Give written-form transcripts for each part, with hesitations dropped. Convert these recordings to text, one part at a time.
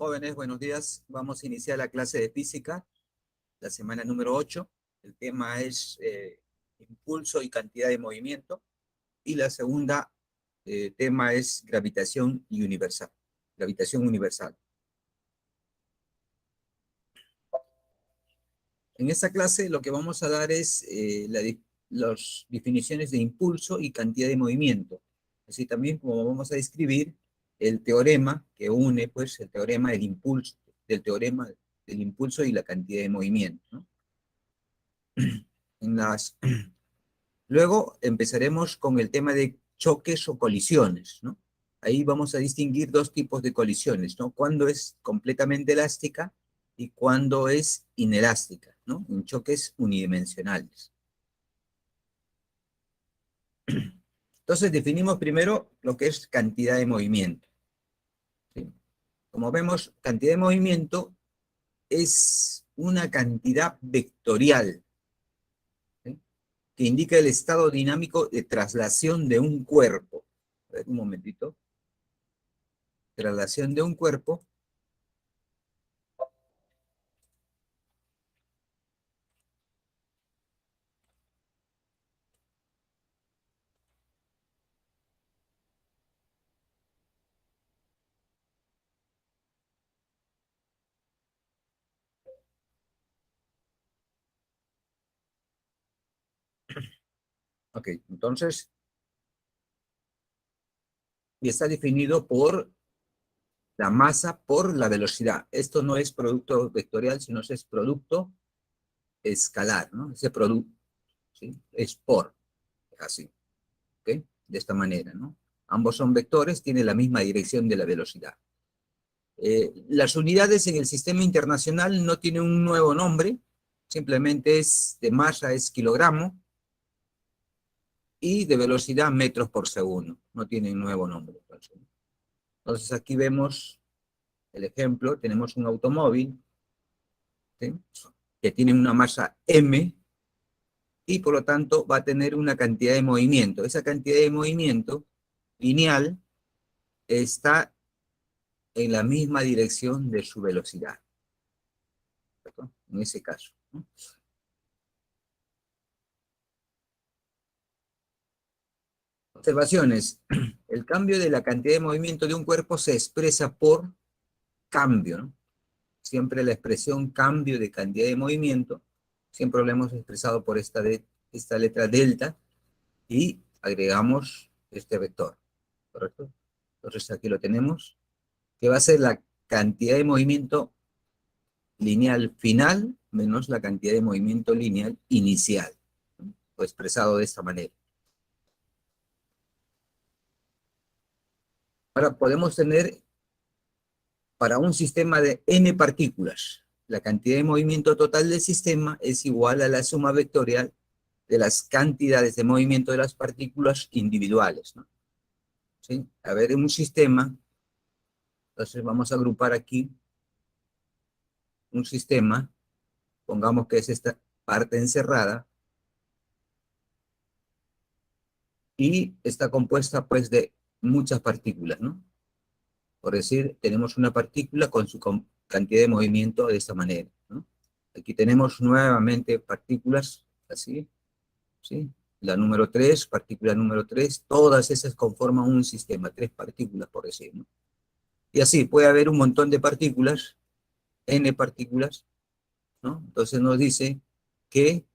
Jóvenes, buenos días. Vamos a iniciar la clase de física, la semana número 8. El tema es impulso y cantidad de movimiento. Y la segunda tema es gravitación y universal. Gravitación universal. En esta clase lo que vamos a dar es las definiciones de impulso y cantidad de movimiento. Así también como vamos a describir el teorema que une, pues, el teorema del impulso, del teorema del impulso y la cantidad de movimiento, ¿no? Luego empezaremos con el tema de choques o colisiones, ¿no? Ahí vamos a distinguir dos tipos de colisiones, ¿no? Cuando es completamente elástica y cuando es inelástica, ¿no? En choques unidimensionales. Entonces definimos primero lo que es cantidad de movimiento, ¿sí? Como vemos, cantidad de movimiento es una cantidad vectorial, ¿sí? Que indica el estado dinámico de traslación de un cuerpo. A ver, un momentito. Traslación de un cuerpo. Ok, entonces, y está definido por la masa por la velocidad. Esto no es producto vectorial, sino es producto escalar, ¿no? Ese producto, ¿sí? Es por, así, ¿ok? De esta manera, ¿no? Ambos son vectores, tienen la misma dirección de la velocidad. Las unidades en el sistema internacional no tienen un nuevo nombre, simplemente es de masa es kilogramo y de velocidad metros por segundo, no tienen nuevo nombre. Entonces aquí vemos el ejemplo, tenemos un automóvil, ¿sí? Que tiene una masa m y por lo tanto va a tener una cantidad de movimiento. Esa cantidad de movimiento lineal está en la misma dirección de su velocidad, ¿cierto? En ese caso, ¿no? Observaciones. El cambio de la cantidad de movimiento de un cuerpo se expresa por cambio, ¿no? Siempre la expresión cambio de cantidad de movimiento, siempre lo hemos expresado por esta letra delta y agregamos este vector, ¿correcto? Entonces aquí lo tenemos, que va a ser la cantidad de movimiento lineal final menos la cantidad de movimiento lineal inicial, ¿no? O expresado de esta manera. Ahora podemos tener para un sistema de n partículas, la cantidad de movimiento total del sistema es igual a la suma vectorial de las cantidades de movimiento de las partículas individuales, ¿no? ¿Sí? A ver, en un sistema, entonces vamos a agrupar aquí un sistema, pongamos que es esta parte encerrada, y está compuesta pues de muchas partículas, ¿no? Por decir, tenemos una partícula con su cantidad de movimiento de esta manera, ¿no? Aquí tenemos nuevamente partículas, así, ¿sí? La número 3, partícula número 3, todas esas conforman un sistema, 3 partículas por decir, ¿no? Y así puede haber un montón de partículas, n partículas, ¿no? Entonces nos dice que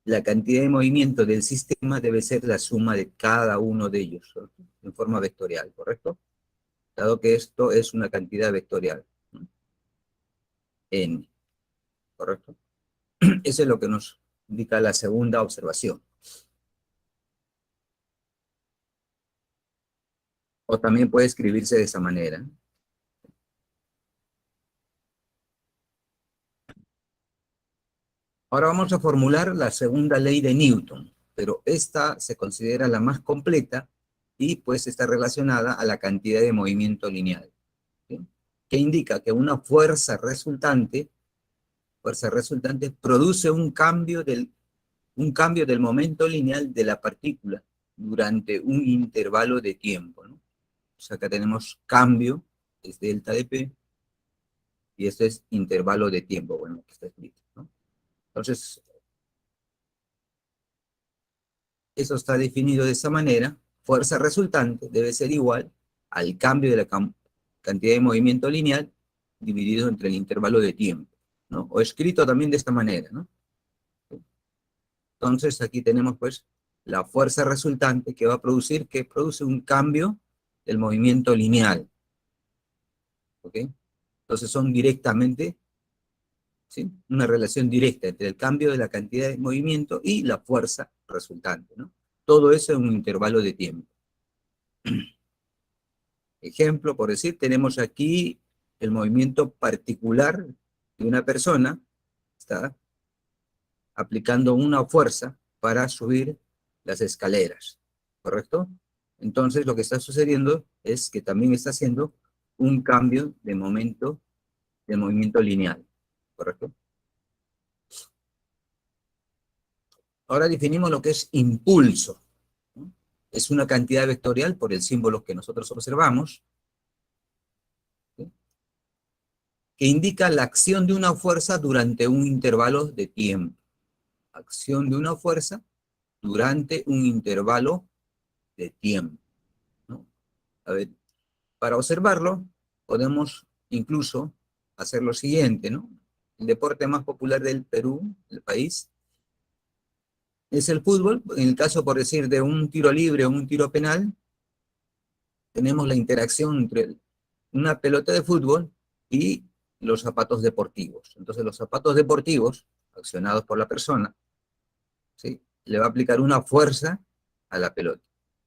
la cantidad de movimiento del sistema debe ser la suma de cada uno de ellos, ¿no? En forma vectorial, ¿correcto? Dado que esto es una cantidad vectorial, ¿no? N, ¿correcto? Eso es lo que nos indica la segunda observación. O también puede escribirse de esa manera. Ahora vamos a formular la segunda ley de Newton, pero esta se considera la más completa y pues está relacionada a la cantidad de movimiento lineal, ¿sí? Que indica que una fuerza resultante produce un cambio del momento lineal de la partícula durante un intervalo de tiempo, ¿no? O sea, acá tenemos cambio, es delta de P, y esto es intervalo de tiempo, bueno, que está escrito, ¿no? Entonces, eso está definido de esa manera. Fuerza resultante debe ser igual al cambio de la cantidad de movimiento lineal dividido entre el intervalo de tiempo, ¿no? O escrito también de esta manera, ¿no? Entonces, aquí tenemos, pues, la fuerza resultante que va a producir, que produce un cambio del movimiento lineal, ¿ok? Entonces, son directamente, ¿sí? Una relación directa entre el cambio de la cantidad de movimiento y la fuerza resultante, ¿no? Todo eso en un intervalo de tiempo. Ejemplo, por decir, tenemos aquí el movimiento particular de una persona, está aplicando una fuerza para subir las escaleras, ¿correcto? Entonces lo que está sucediendo es que también está haciendo un cambio de momento, de movimiento lineal, ¿correcto? Ahora definimos lo que es impulso, ¿no? Es una cantidad vectorial por el símbolo que nosotros observamos, ¿sí? Que indica la acción de una fuerza durante un intervalo de tiempo. Acción de una fuerza durante un intervalo de tiempo, ¿no? A ver, para observarlo, podemos incluso hacer lo siguiente, ¿no? El deporte más popular del Perú, el país, es el fútbol. En el caso, por decir, de un tiro libre o un tiro penal, tenemos la interacción entre una pelota de fútbol y los zapatos deportivos. Entonces, los zapatos deportivos, accionados por la persona, ¿sí? Le va a aplicar una fuerza a la pelota.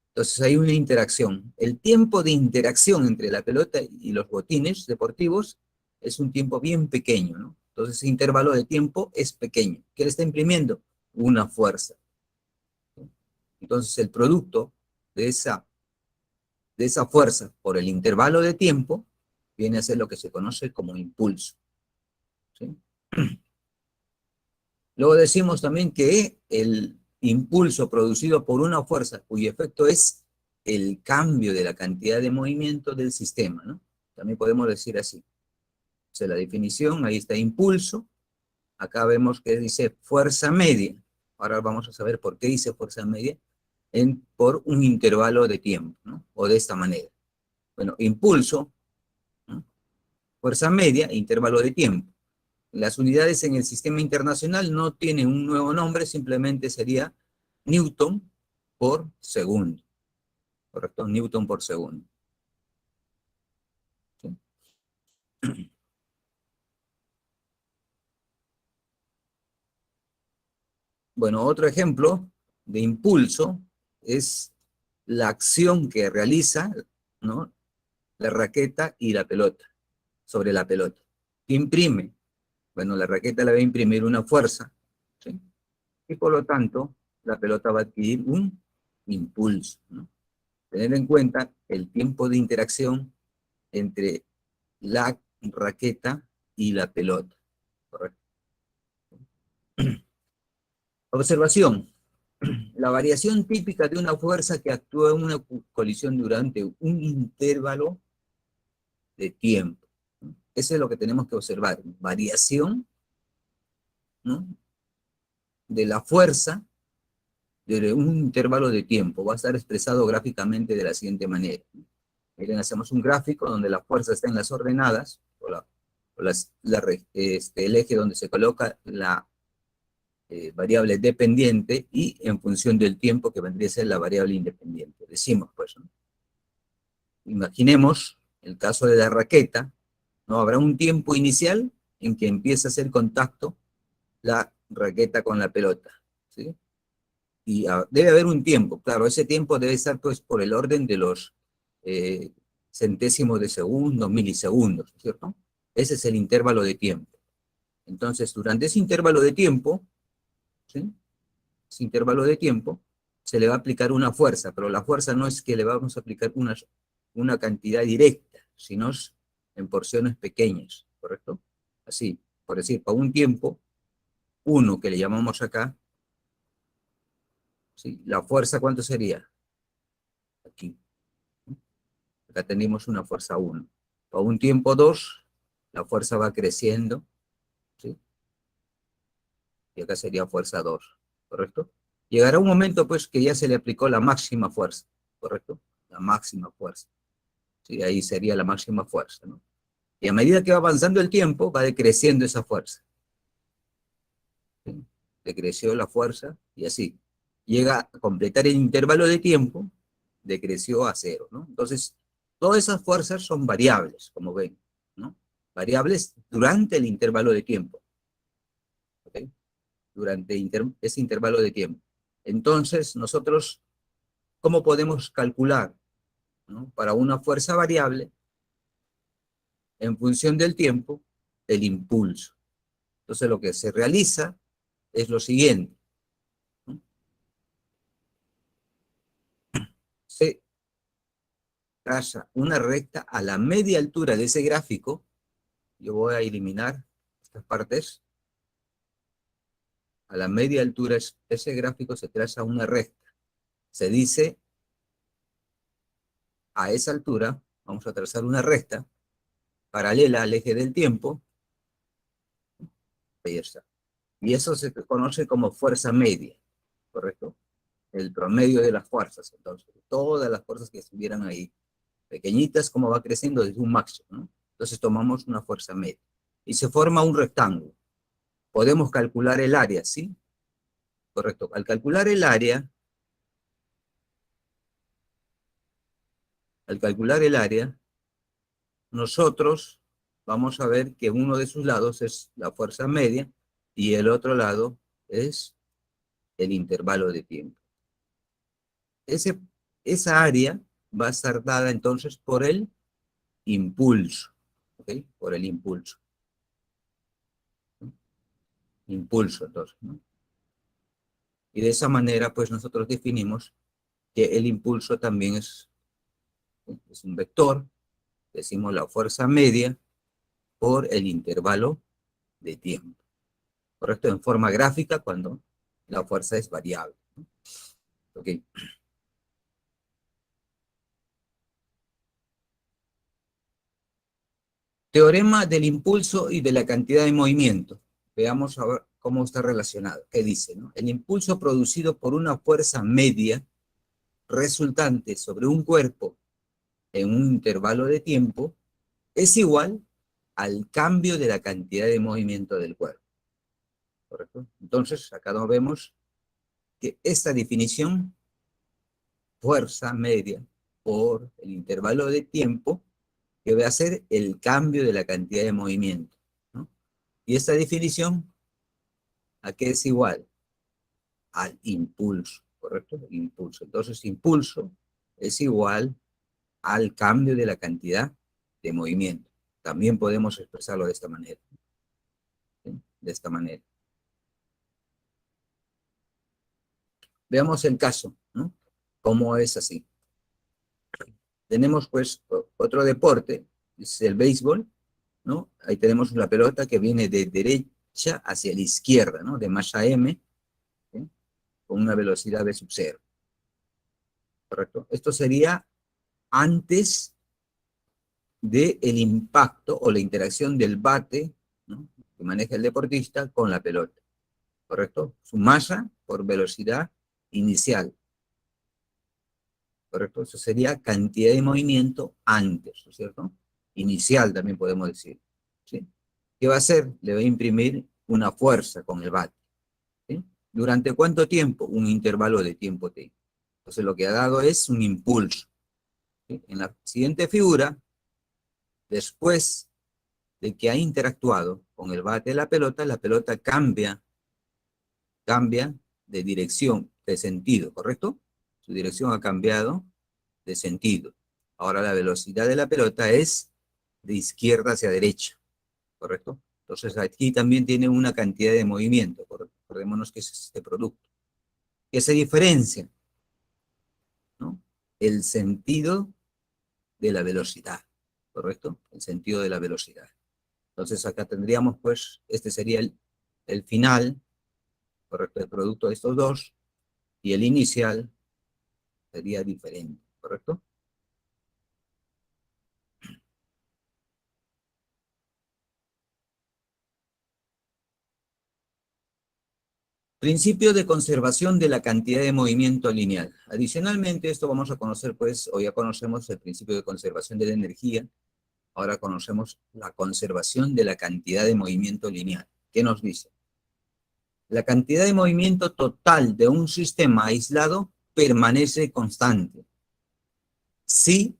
Entonces hay una interacción. El tiempo de interacción entre la pelota y los botines deportivos es un tiempo bien pequeño, ¿no? Entonces ese intervalo de tiempo es pequeño. ¿Qué le está imprimiendo? Una fuerza. Entonces el producto de esa fuerza por el intervalo de tiempo viene a ser lo que se conoce como impulso, ¿sí? Luego decimos también que el impulso producido por una fuerza cuyo efecto es el cambio de la cantidad de movimiento del sistema, ¿no? También podemos decir así. O sea, la definición, ahí está impulso. Acá vemos que dice fuerza media. Ahora vamos a saber por qué dice fuerza media por un intervalo de tiempo, ¿no? O de esta manera. Bueno, impulso, ¿no? Fuerza media, intervalo de tiempo. Las unidades en el sistema internacional no tienen un nuevo nombre, simplemente sería Newton por segundo, ¿correcto? Newton por segundo, ¿sí? Bueno, otro ejemplo de impulso es la acción que realiza, ¿no?, la raqueta y la pelota, sobre la pelota. ¿Qué imprime? Bueno, la raqueta le va a imprimir una fuerza, ¿sí? Y por lo tanto, la pelota va a adquirir un impulso, ¿no? Tener en cuenta el tiempo de interacción entre la raqueta y la pelota, ¿correcto? Observación. La variación típica de una fuerza que actúa en una colisión durante un intervalo de tiempo. Eso es lo que tenemos que observar. Variación, ¿no?, de la fuerza de un intervalo de tiempo. Va a estar expresado gráficamente de la siguiente manera. Miren, hacemos un gráfico donde la fuerza está en las ordenadas, el eje donde se coloca la variable dependiente y en función del tiempo que vendría a ser la variable independiente. Decimos, pues, ¿no? Imaginemos el caso de la raqueta, ¿no? Habrá un tiempo inicial en que empieza a hacer contacto la raqueta con la pelota, ¿sí? Y debe haber un tiempo, claro, ese tiempo debe estar, pues, por el orden de los eh, centésimos de segundo, milisegundos, ¿cierto? Ese es el intervalo de tiempo. Entonces, durante ese intervalo de tiempo, ¿sí?, ese intervalo de tiempo, se le va a aplicar una fuerza, pero la fuerza no es que le vamos a aplicar una cantidad directa, sino en porciones pequeñas, ¿correcto? Así, por decir, para un tiempo, uno que le llamamos acá, ¿sí?, la fuerza, ¿cuánto sería? Aquí. Acá tenemos una fuerza 1. Para un tiempo 2, la fuerza va creciendo, ¿sí? Y acá sería fuerza 2, ¿correcto? Llegará un momento, pues, que ya se le aplicó la máxima fuerza, ¿correcto? La máxima fuerza, ¿sí? Ahí sería la máxima fuerza, ¿no? Y a medida que va avanzando el tiempo, va decreciendo esa fuerza, ¿sí? Decreció la fuerza y así. Llega a completar el intervalo de tiempo, decreció a cero, ¿no? Entonces, todas esas fuerzas son variables, como ven, ¿no? Variables durante el intervalo de tiempo, ¿ok? Durante ese intervalo de tiempo. Entonces, nosotros, ¿cómo podemos calcular, ¿no? Para una fuerza variable, en función del tiempo, el impulso? Entonces, lo que se realiza es lo siguiente, ¿no? Se traza una recta a la media altura de ese gráfico. Yo voy a eliminar estas partes. A la media altura, ese gráfico se traza una recta. Se dice, a esa altura, vamos a trazar una recta paralela al eje del tiempo. Ahí está. Y eso se conoce como fuerza media, ¿correcto? El promedio de las fuerzas. Entonces, todas las fuerzas que estuvieran ahí, pequeñitas, como va creciendo desde un máximo, ¿no? Entonces tomamos una fuerza media. Y se forma un rectángulo. Podemos calcular el área, ¿sí? Correcto. Al calcular el área, nosotros vamos a ver que uno de sus lados es la fuerza media y el otro lado es el intervalo de tiempo. Ese, esa área va a estar dada entonces por el impulso, ¿ok? Por el impulso. ¿No? Impulso, entonces, ¿no? Y de esa manera, pues nosotros definimos que el impulso también es un vector, decimos la fuerza media por el intervalo de tiempo, ¿correcto? En forma gráfica cuando la fuerza es variable, ¿no? ¿Ok? Teorema del impulso y de la cantidad de movimiento. Veamos a ver cómo está relacionado. ¿Qué dice, no? El impulso producido por una fuerza media resultante sobre un cuerpo en un intervalo de tiempo es igual al cambio de la cantidad de movimiento del cuerpo, ¿correcto? Entonces, acá nos vemos que esta definición, fuerza media por el intervalo de tiempo, que va a ser el cambio de la cantidad de movimiento, ¿no? Y esta definición, ¿a qué es igual? Al impulso, ¿correcto? Impulso. Entonces, impulso es igual al cambio de la cantidad de movimiento. También podemos expresarlo de esta manera, ¿sí? De esta manera. Veamos el caso, ¿no? ¿Cómo es así? Tenemos pues otro deporte, es el béisbol, ¿no? Ahí tenemos la pelota que viene de derecha hacia la izquierda, ¿no? De masa M, ¿sí? Con una velocidad de sub cero, ¿correcto? Esto sería antes del impacto o la interacción del bate, ¿no? Que maneja el deportista con la pelota, ¿correcto? Su masa por velocidad inicial, ¿correcto? Eso sería cantidad de movimiento antes, ¿no es cierto? Inicial también podemos decir, ¿sí? ¿Qué va a hacer? Le va a imprimir una fuerza con el bate, ¿sí? ¿Durante cuánto tiempo? Un intervalo de tiempo T. Entonces lo que ha dado es un impulso, ¿sí? En la siguiente figura, después de que ha interactuado con el bate de la pelota cambia de dirección, de sentido, ¿correcto? Su dirección ha cambiado de sentido. Ahora la velocidad de la pelota es de izquierda hacia derecha, ¿correcto? Entonces aquí también tiene una cantidad de movimiento, recordémonos que es este producto. ¿Qué se diferencia? ¿No? El sentido de la velocidad, ¿correcto? El sentido de la velocidad. Entonces acá tendríamos pues, este sería el final, ¿correcto? El producto de estos dos, y el inicial sería diferente, ¿correcto? Principio de conservación de la cantidad de movimiento lineal. Adicionalmente, esto vamos a conocer, pues, o ya conocemos el principio de conservación de la energía. Ahora conocemos la conservación de la cantidad de movimiento lineal. ¿Qué nos dice? La cantidad de movimiento total de un sistema aislado permanece constante si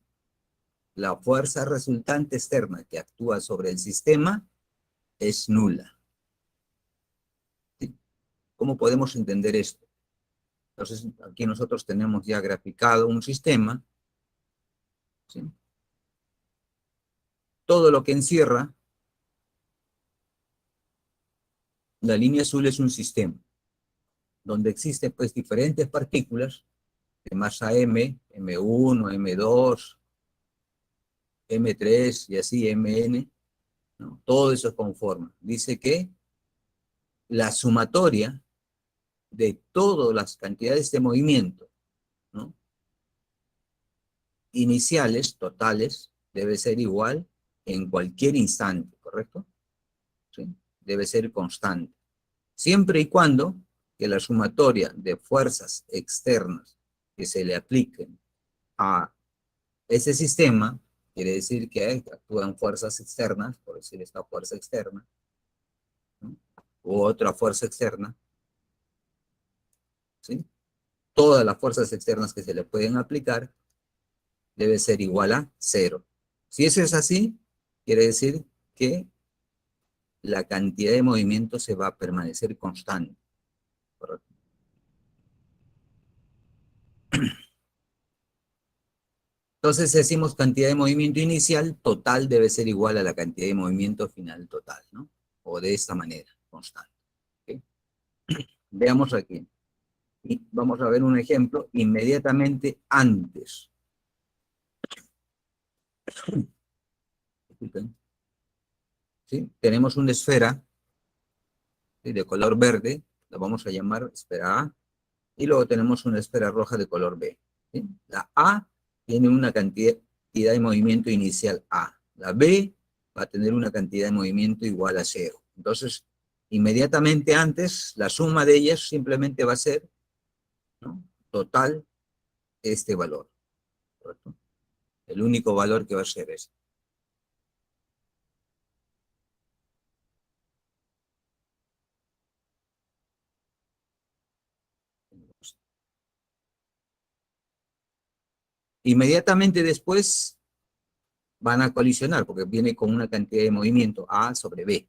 la fuerza resultante externa que actúa sobre el sistema es nula. ¿Sí? ¿Cómo podemos entender esto? Entonces, aquí nosotros tenemos ya graficado un sistema, ¿sí? Todo lo que encierra la línea azul es un sistema, donde existen pues diferentes partículas de masa M, M1, M2, M3 y así Mn, ¿no? Todo eso conforma. Dice que la sumatoria de todas las cantidades de movimiento, ¿no?, iniciales, totales, debe ser igual en cualquier instante, ¿correcto? ¿Sí? Debe ser constante. Siempre y cuando que la sumatoria de fuerzas externas que se le apliquen a ese sistema, quiere decir que actúan fuerzas externas, por decir esta fuerza externa, ¿no?, u otra fuerza externa, ¿sí? Todas las fuerzas externas que se le pueden aplicar debe ser igual a 0. Si eso es así, quiere decir que la cantidad de movimiento se va a permanecer constante, ¿correcto? Entonces decimos cantidad de movimiento inicial total debe ser igual a la cantidad de movimiento final total, ¿no? O de esta manera, constante. ¿Okay? Veamos aquí. Y vamos a ver un ejemplo inmediatamente antes. ¿Sí? Tenemos una esfera, ¿sí?, de color verde, la vamos a llamar esfera A, y luego tenemos una esfera roja de color B. ¿Sí? La A tiene una cantidad de movimiento inicial A. La B va a tener una cantidad de movimiento igual a 0. Entonces, inmediatamente antes, la suma de ellas simplemente va a ser, ¿no?, total este valor, ¿correcto? El único valor que va a ser este. Inmediatamente después van a colisionar, porque viene con una cantidad de movimiento A sobre B,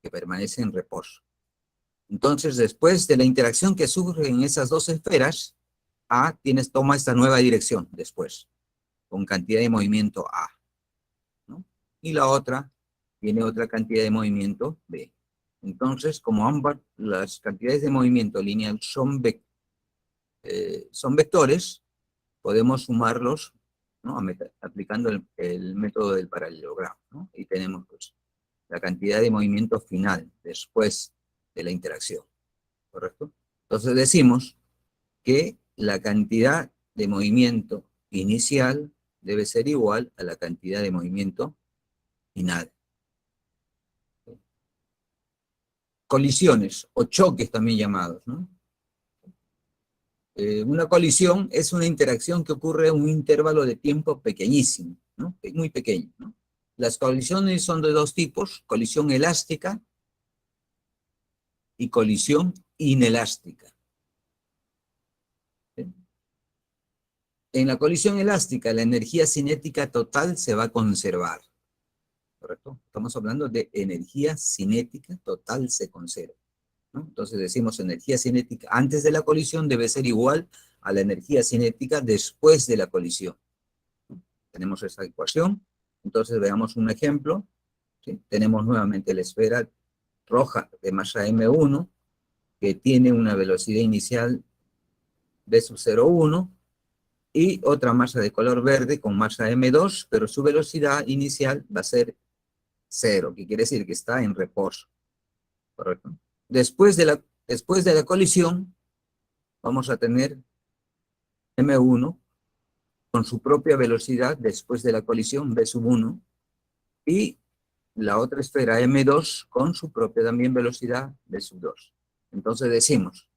que permanece en reposo. Entonces, después de la interacción que surge en esas dos esferas, A toma esta nueva dirección después, con cantidad de movimiento A, ¿no? Y la otra tiene otra cantidad de movimiento B. Entonces, como ambas las cantidades de movimiento lineal son vectores, podemos sumarlos, ¿no?, aplicando el método del paralelogramo, ¿no? Y tenemos pues la cantidad de movimiento final después de la interacción, ¿correcto? Entonces decimos que la cantidad de movimiento inicial debe ser igual a la cantidad de movimiento final. Colisiones o choques también llamados, ¿no? Una colisión es una interacción que ocurre en un intervalo de tiempo pequeñísimo, ¿no? Muy pequeño, ¿no? Las colisiones son de dos tipos: colisión elástica y colisión inelástica. ¿Sí? En la colisión elástica, la energía cinética total se va a conservar, ¿correcto? Estamos hablando de energía cinética total se conserva, ¿no? Entonces decimos energía cinética antes de la colisión debe ser igual a la energía cinética después de la colisión. Tenemos esa ecuación. Entonces veamos un ejemplo, ¿sí? Tenemos nuevamente la esfera roja de masa M1, que tiene una velocidad inicial v sub 0,1, y otra masa de color verde con masa M2, pero su velocidad inicial va a ser 0, que quiere decir que está en reposo, ¿correcto? Después de la colisión, vamos a tener M1 con su propia velocidad después de la colisión, v sub 1, y la otra esfera M2 con su propia también velocidad, v sub 2. Entonces decimos,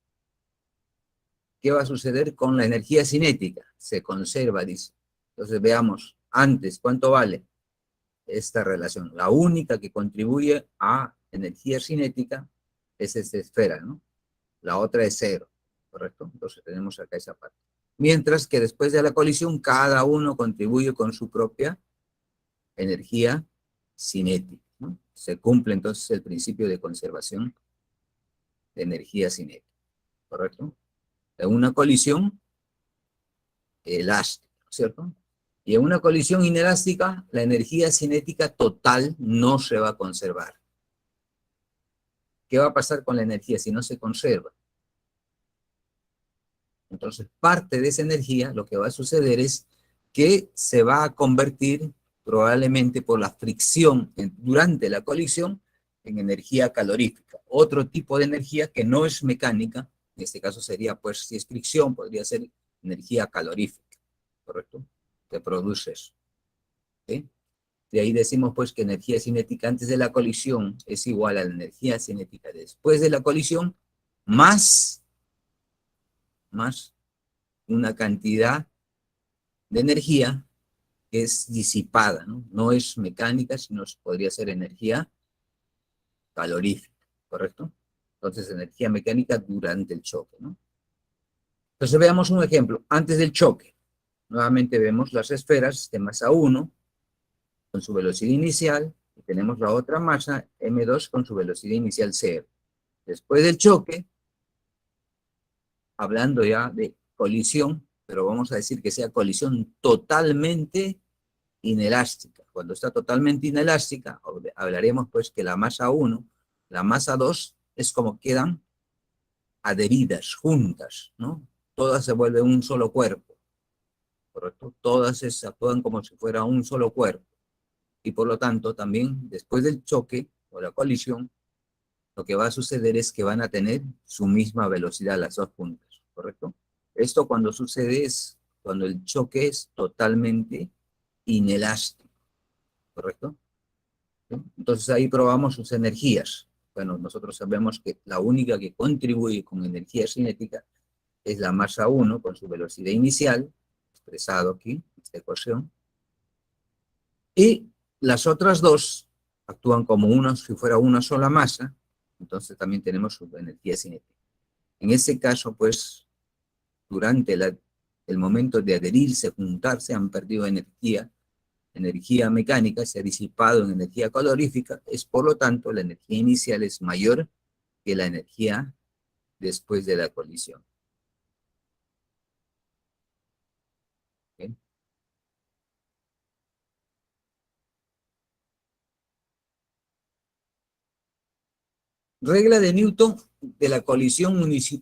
¿qué va a suceder con la energía cinética? Se conserva, dice. Entonces veamos, antes, ¿cuánto vale esta relación? La única que contribuye a energía cinética es esta esfera, ¿no? La otra es cero, ¿correcto? Entonces tenemos acá esa parte. Mientras que después de la colisión, cada uno contribuye con su propia energía cinética, ¿no? Se cumple entonces el principio de conservación de energía cinética, ¿correcto? En una colisión elástica, ¿cierto? Y en una colisión inelástica, la energía cinética total no se va a conservar. ¿Qué va a pasar con la energía si no se conserva? Entonces, parte de esa energía, lo que va a suceder es que se va a convertir probablemente por la fricción durante la colisión en energía calorífica. Otro tipo de energía que no es mecánica, en este caso sería, pues, si es fricción, podría ser energía calorífica, ¿correcto? Que produce eso, ¿sí? De ahí decimos, pues, que energía cinética antes de la colisión es igual a la energía cinética después de la colisión, más una cantidad de energía que es disipada, ¿no? No es mecánica, sino podría ser energía calorífica, ¿correcto? Entonces, energía mecánica durante el choque, ¿no? Entonces, veamos un ejemplo. Antes del choque, nuevamente vemos las esferas de masa 1 con su velocidad inicial, y tenemos la otra masa, M2, con su velocidad inicial 0. Después del choque, hablando ya de colisión, pero vamos a decir que sea colisión totalmente inelástica. Cuando está totalmente inelástica, hablaremos pues que la masa 1, la masa 2, es como quedan adheridas, juntas, ¿no? Todas se vuelven un solo cuerpo, ¿correcto? Todas se actúan como si fuera un solo cuerpo. Y por lo tanto, también después del choque o la colisión, lo que va a suceder es que van a tener su misma velocidad las dos puntas, ¿correcto? Esto cuando sucede es cuando el choque es totalmente inelástico, ¿correcto? ¿Sí? Entonces ahí probamos sus energías. Bueno, nosotros sabemos que la única que contribuye con energía cinética es la masa 1 con su velocidad inicial, expresado aquí, en esta ecuación, y las otras dos actúan como una, si fuera una sola masa, entonces también tenemos su energía cinética. En ese caso, pues, durante el momento de adherirse, juntarse, han perdido energía mecánica, se ha disipado en energía calorífica, es por lo tanto la energía inicial es mayor que la energía después de la colisión. ¿Okay? Regla de Newton de la colisión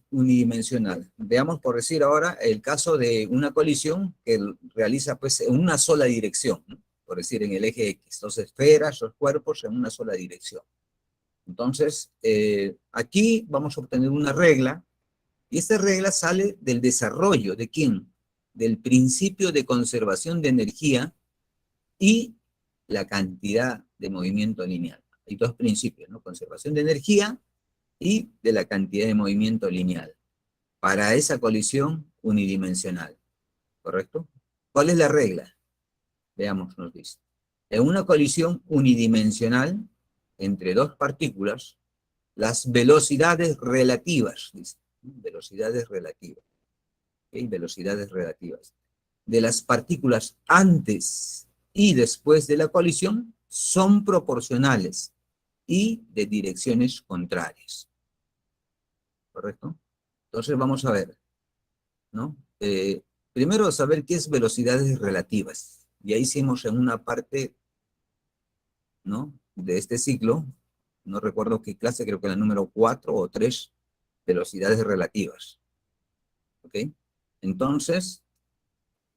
unidimensional. Veamos, por decir ahora, el caso de una colisión que realiza pues en una sola dirección, ¿no? Por decir en el eje X, dos esferas, dos cuerpos en una sola dirección. Entonces, aquí vamos a obtener una regla, y esta regla sale del desarrollo de ¿quién? Del principio de conservación de energía y la cantidad de movimiento lineal. Hay dos principios, ¿no? Conservación de energía y de la cantidad de movimiento lineal para esa colisión unidimensional, ¿correcto? ¿Cuál es la regla? Veamos, nos dice. En una colisión unidimensional entre dos partículas, las velocidades relativas, dice, velocidades relativas, ¿okay? Velocidades relativas de las partículas antes y después de la colisión son proporcionales y de direcciones contrarias, ¿correcto? Entonces vamos a ver, ¿no? Primero saber qué es velocidades relativas. Ya hicimos en una parte, ¿no? De este ciclo, no recuerdo qué clase, creo que la número 4 o 3, velocidades relativas, ¿ok? Entonces,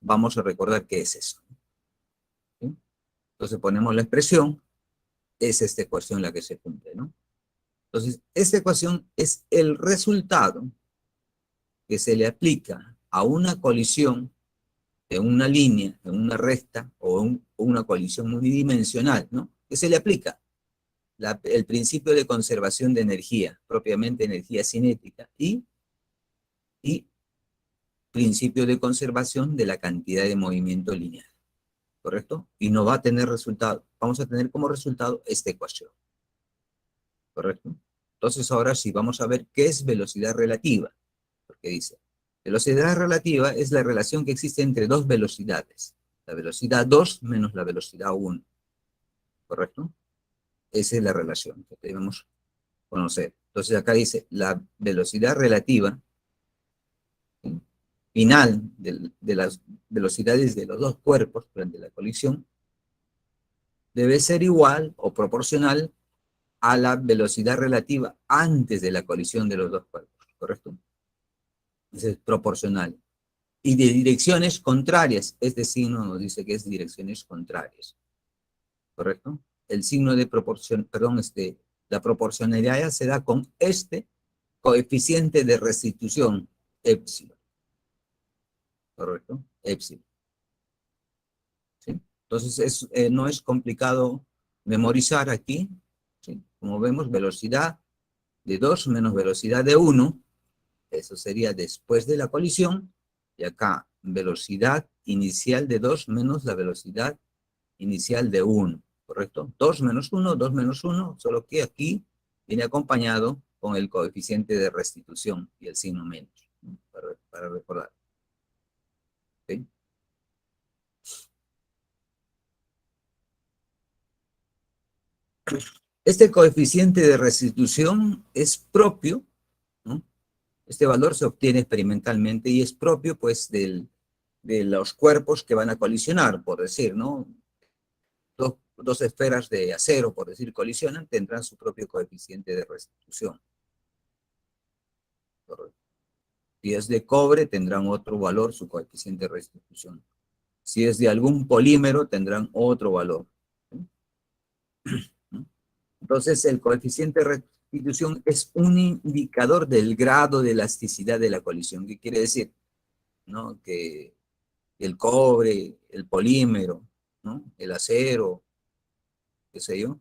vamos a recordar qué es eso, ¿sí? Entonces ponemos la expresión, es esta ecuación la que se cumple, ¿no? Entonces, esta ecuación es el resultado que se le aplica a una colisión en una línea, en una recta o una colisión unidimensional, ¿no? ¿Qué se le aplica? el principio de conservación de energía, propiamente energía cinética, y principio de conservación de la cantidad de movimiento lineal, ¿correcto? Y no va a tener resultado, vamos a tener como resultado esta ecuación, ¿correcto? Entonces ahora sí, vamos a ver qué es velocidad relativa, porque dice, velocidad relativa es la relación que existe entre dos velocidades, la velocidad 2 menos la velocidad 1, ¿correcto? Esa es la relación que debemos conocer. Entonces acá dice, la velocidad relativa, ¿sí?, final de las velocidades de los dos cuerpos durante la colisión debe ser igual o proporcional a la velocidad relativa antes de la colisión de los dos cuerpos, ¿correcto? Es proporcional. Y de direcciones contrarias, este signo nos dice que es direcciones contrarias, ¿correcto? El signo de proporción, perdón, la proporcionalidad se da con este coeficiente de restitución, epsilon, ¿correcto? Epsilon, ¿sí? Entonces, no es complicado memorizar aquí, ¿sí? Como vemos, velocidad de 2 menos velocidad de 1, eso sería después de la colisión, y acá velocidad inicial de 2 menos la velocidad inicial de 1, ¿correcto? 2 menos 1, solo que aquí viene acompañado con el coeficiente de restitución y el signo menos, ¿no?, para recordar. ¿Sí? Este coeficiente de restitución es propio, ¿no? Este valor se obtiene experimentalmente y es propio, pues, de los cuerpos que van a colisionar, por decir, ¿no? Dos esferas de acero, por decir, colisionan, tendrán su propio coeficiente de restitución. ¿Correcto? Si es de cobre, tendrán otro valor, su coeficiente de restitución. Si es de algún polímero, tendrán otro valor. ¿Sí? Entonces, el coeficiente de restitución es un indicador del grado de elasticidad de la colisión. ¿Qué quiere decir? ¿No? Que el cobre, el polímero, ¿no?, el acero, qué sé yo,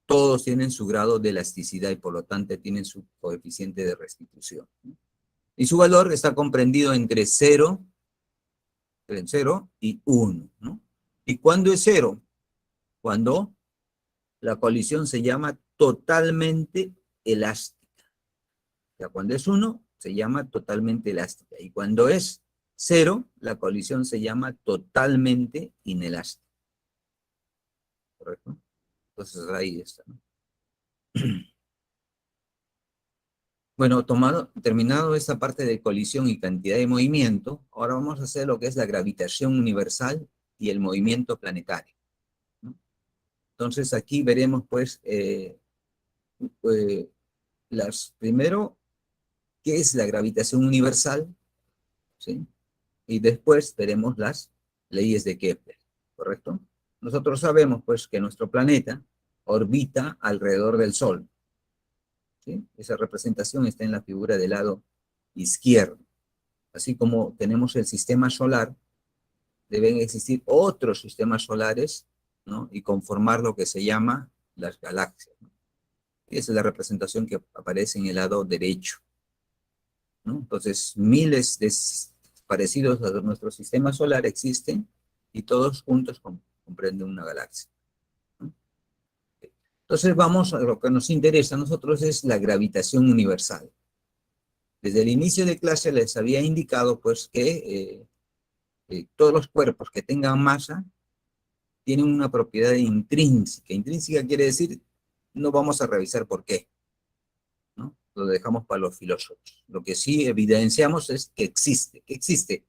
todos tienen su grado de elasticidad y por lo tanto tienen su coeficiente de restitución, ¿no? Y su valor está comprendido entre 0 y 1, ¿no? ¿Y cuándo es 0? Cuando la colisión se llama totalmente elástica. O sea, cuando es 1, se llama totalmente elástica. Y cuando es 0, la colisión se llama totalmente inelástica. ¿Correcto? Entonces ahí está, ¿no? Bueno, terminado esta parte de colisión y cantidad de movimiento, ahora vamos a hacer lo que es la gravitación universal y el movimiento planetario, ¿no? Entonces aquí veremos, pues, eh, primero, qué es la gravitación universal, ¿sí? Y después veremos las leyes de Kepler, ¿correcto? Nosotros sabemos, pues, que nuestro planeta orbita alrededor del Sol, ¿sí? Esa representación está en la figura del lado izquierdo. Así como tenemos el sistema solar, deben existir otros sistemas solares, ¿no?, y conformar lo que se llama las galaxias, ¿no? Esa es la representación que aparece en el lado derecho, ¿no? Entonces, miles de parecidos a nuestro sistema solar existen y todos juntos comprenden una galaxia, ¿no? Entonces, vamos a lo que nos interesa a nosotros, es la gravitación universal. Desde el inicio de clase les había indicado, pues, que todos los cuerpos que tengan masa tienen una propiedad intrínseca. Intrínseca quiere decir, no vamos a revisar por qué, ¿no? Lo dejamos para los filósofos. Lo que sí evidenciamos es que existe,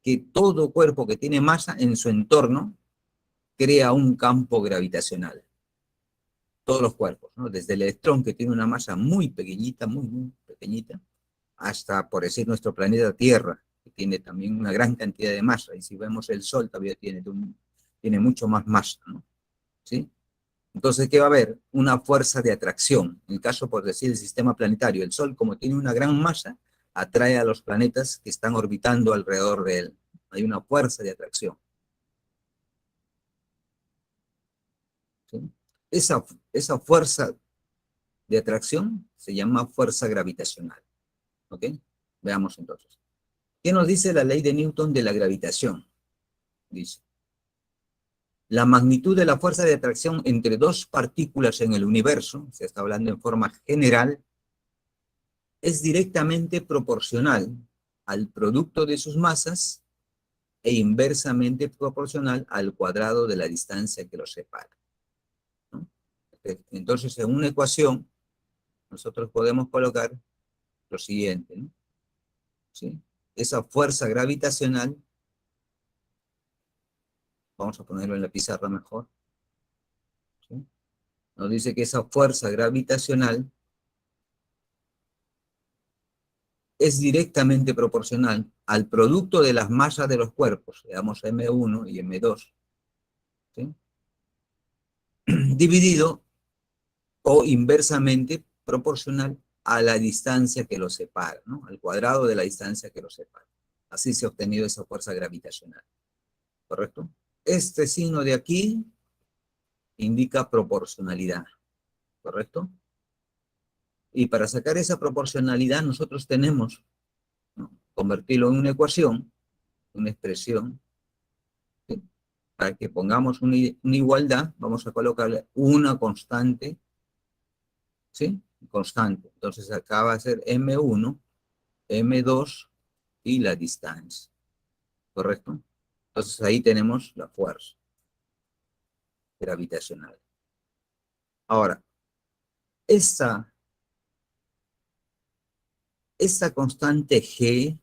que todo cuerpo que tiene masa en su entorno crea un campo gravitacional. Todos los cuerpos, ¿no? Desde el electrón, que tiene una masa muy pequeñita, muy pequeñita, hasta, por decir, nuestro planeta Tierra, que tiene también una gran cantidad de masa. Y si vemos el Sol, todavía tiene mucho más masa, ¿no? ¿Sí? Entonces, ¿qué va a haber? Una fuerza de atracción. En el caso, por decir, del sistema planetario, el Sol, como tiene una gran masa, atrae a los planetas que están orbitando alrededor de él. Hay una fuerza de atracción, ¿sí? esa fuerza de atracción se llama fuerza gravitacional. ¿Ok? Veamos entonces. ¿Qué nos dice la ley de Newton de la gravitación? Dice, la magnitud de la fuerza de atracción entre dos partículas en el universo, se está hablando en forma general, es directamente proporcional al producto de sus masas e inversamente proporcional al cuadrado de la distancia que los separa, ¿no? Entonces, en una ecuación, nosotros podemos colocar lo siguiente, ¿no? ¿Sí? Esa fuerza gravitacional, vamos a ponerlo en la pizarra mejor, ¿sí? Nos dice que esa fuerza gravitacional es directamente proporcional al producto de las masas de los cuerpos, digamos M1 y M2, ¿sí? Dividido o inversamente proporcional a la distancia que los separa, ¿no? Al cuadrado de la distancia que los separa. Así se ha obtenido esa fuerza gravitacional, ¿correcto? Este signo de aquí indica proporcionalidad, ¿correcto? Y para sacar esa proporcionalidad nosotros tenemos, ¿no?, convertirlo en una ecuación, una expresión, ¿sí? Para que pongamos una igualdad, vamos a colocarle una constante, ¿sí? Constante. Entonces acá va a ser M1, M2 y la distancia, ¿correcto? Entonces ahí tenemos la fuerza gravitacional. Ahora, esta constante G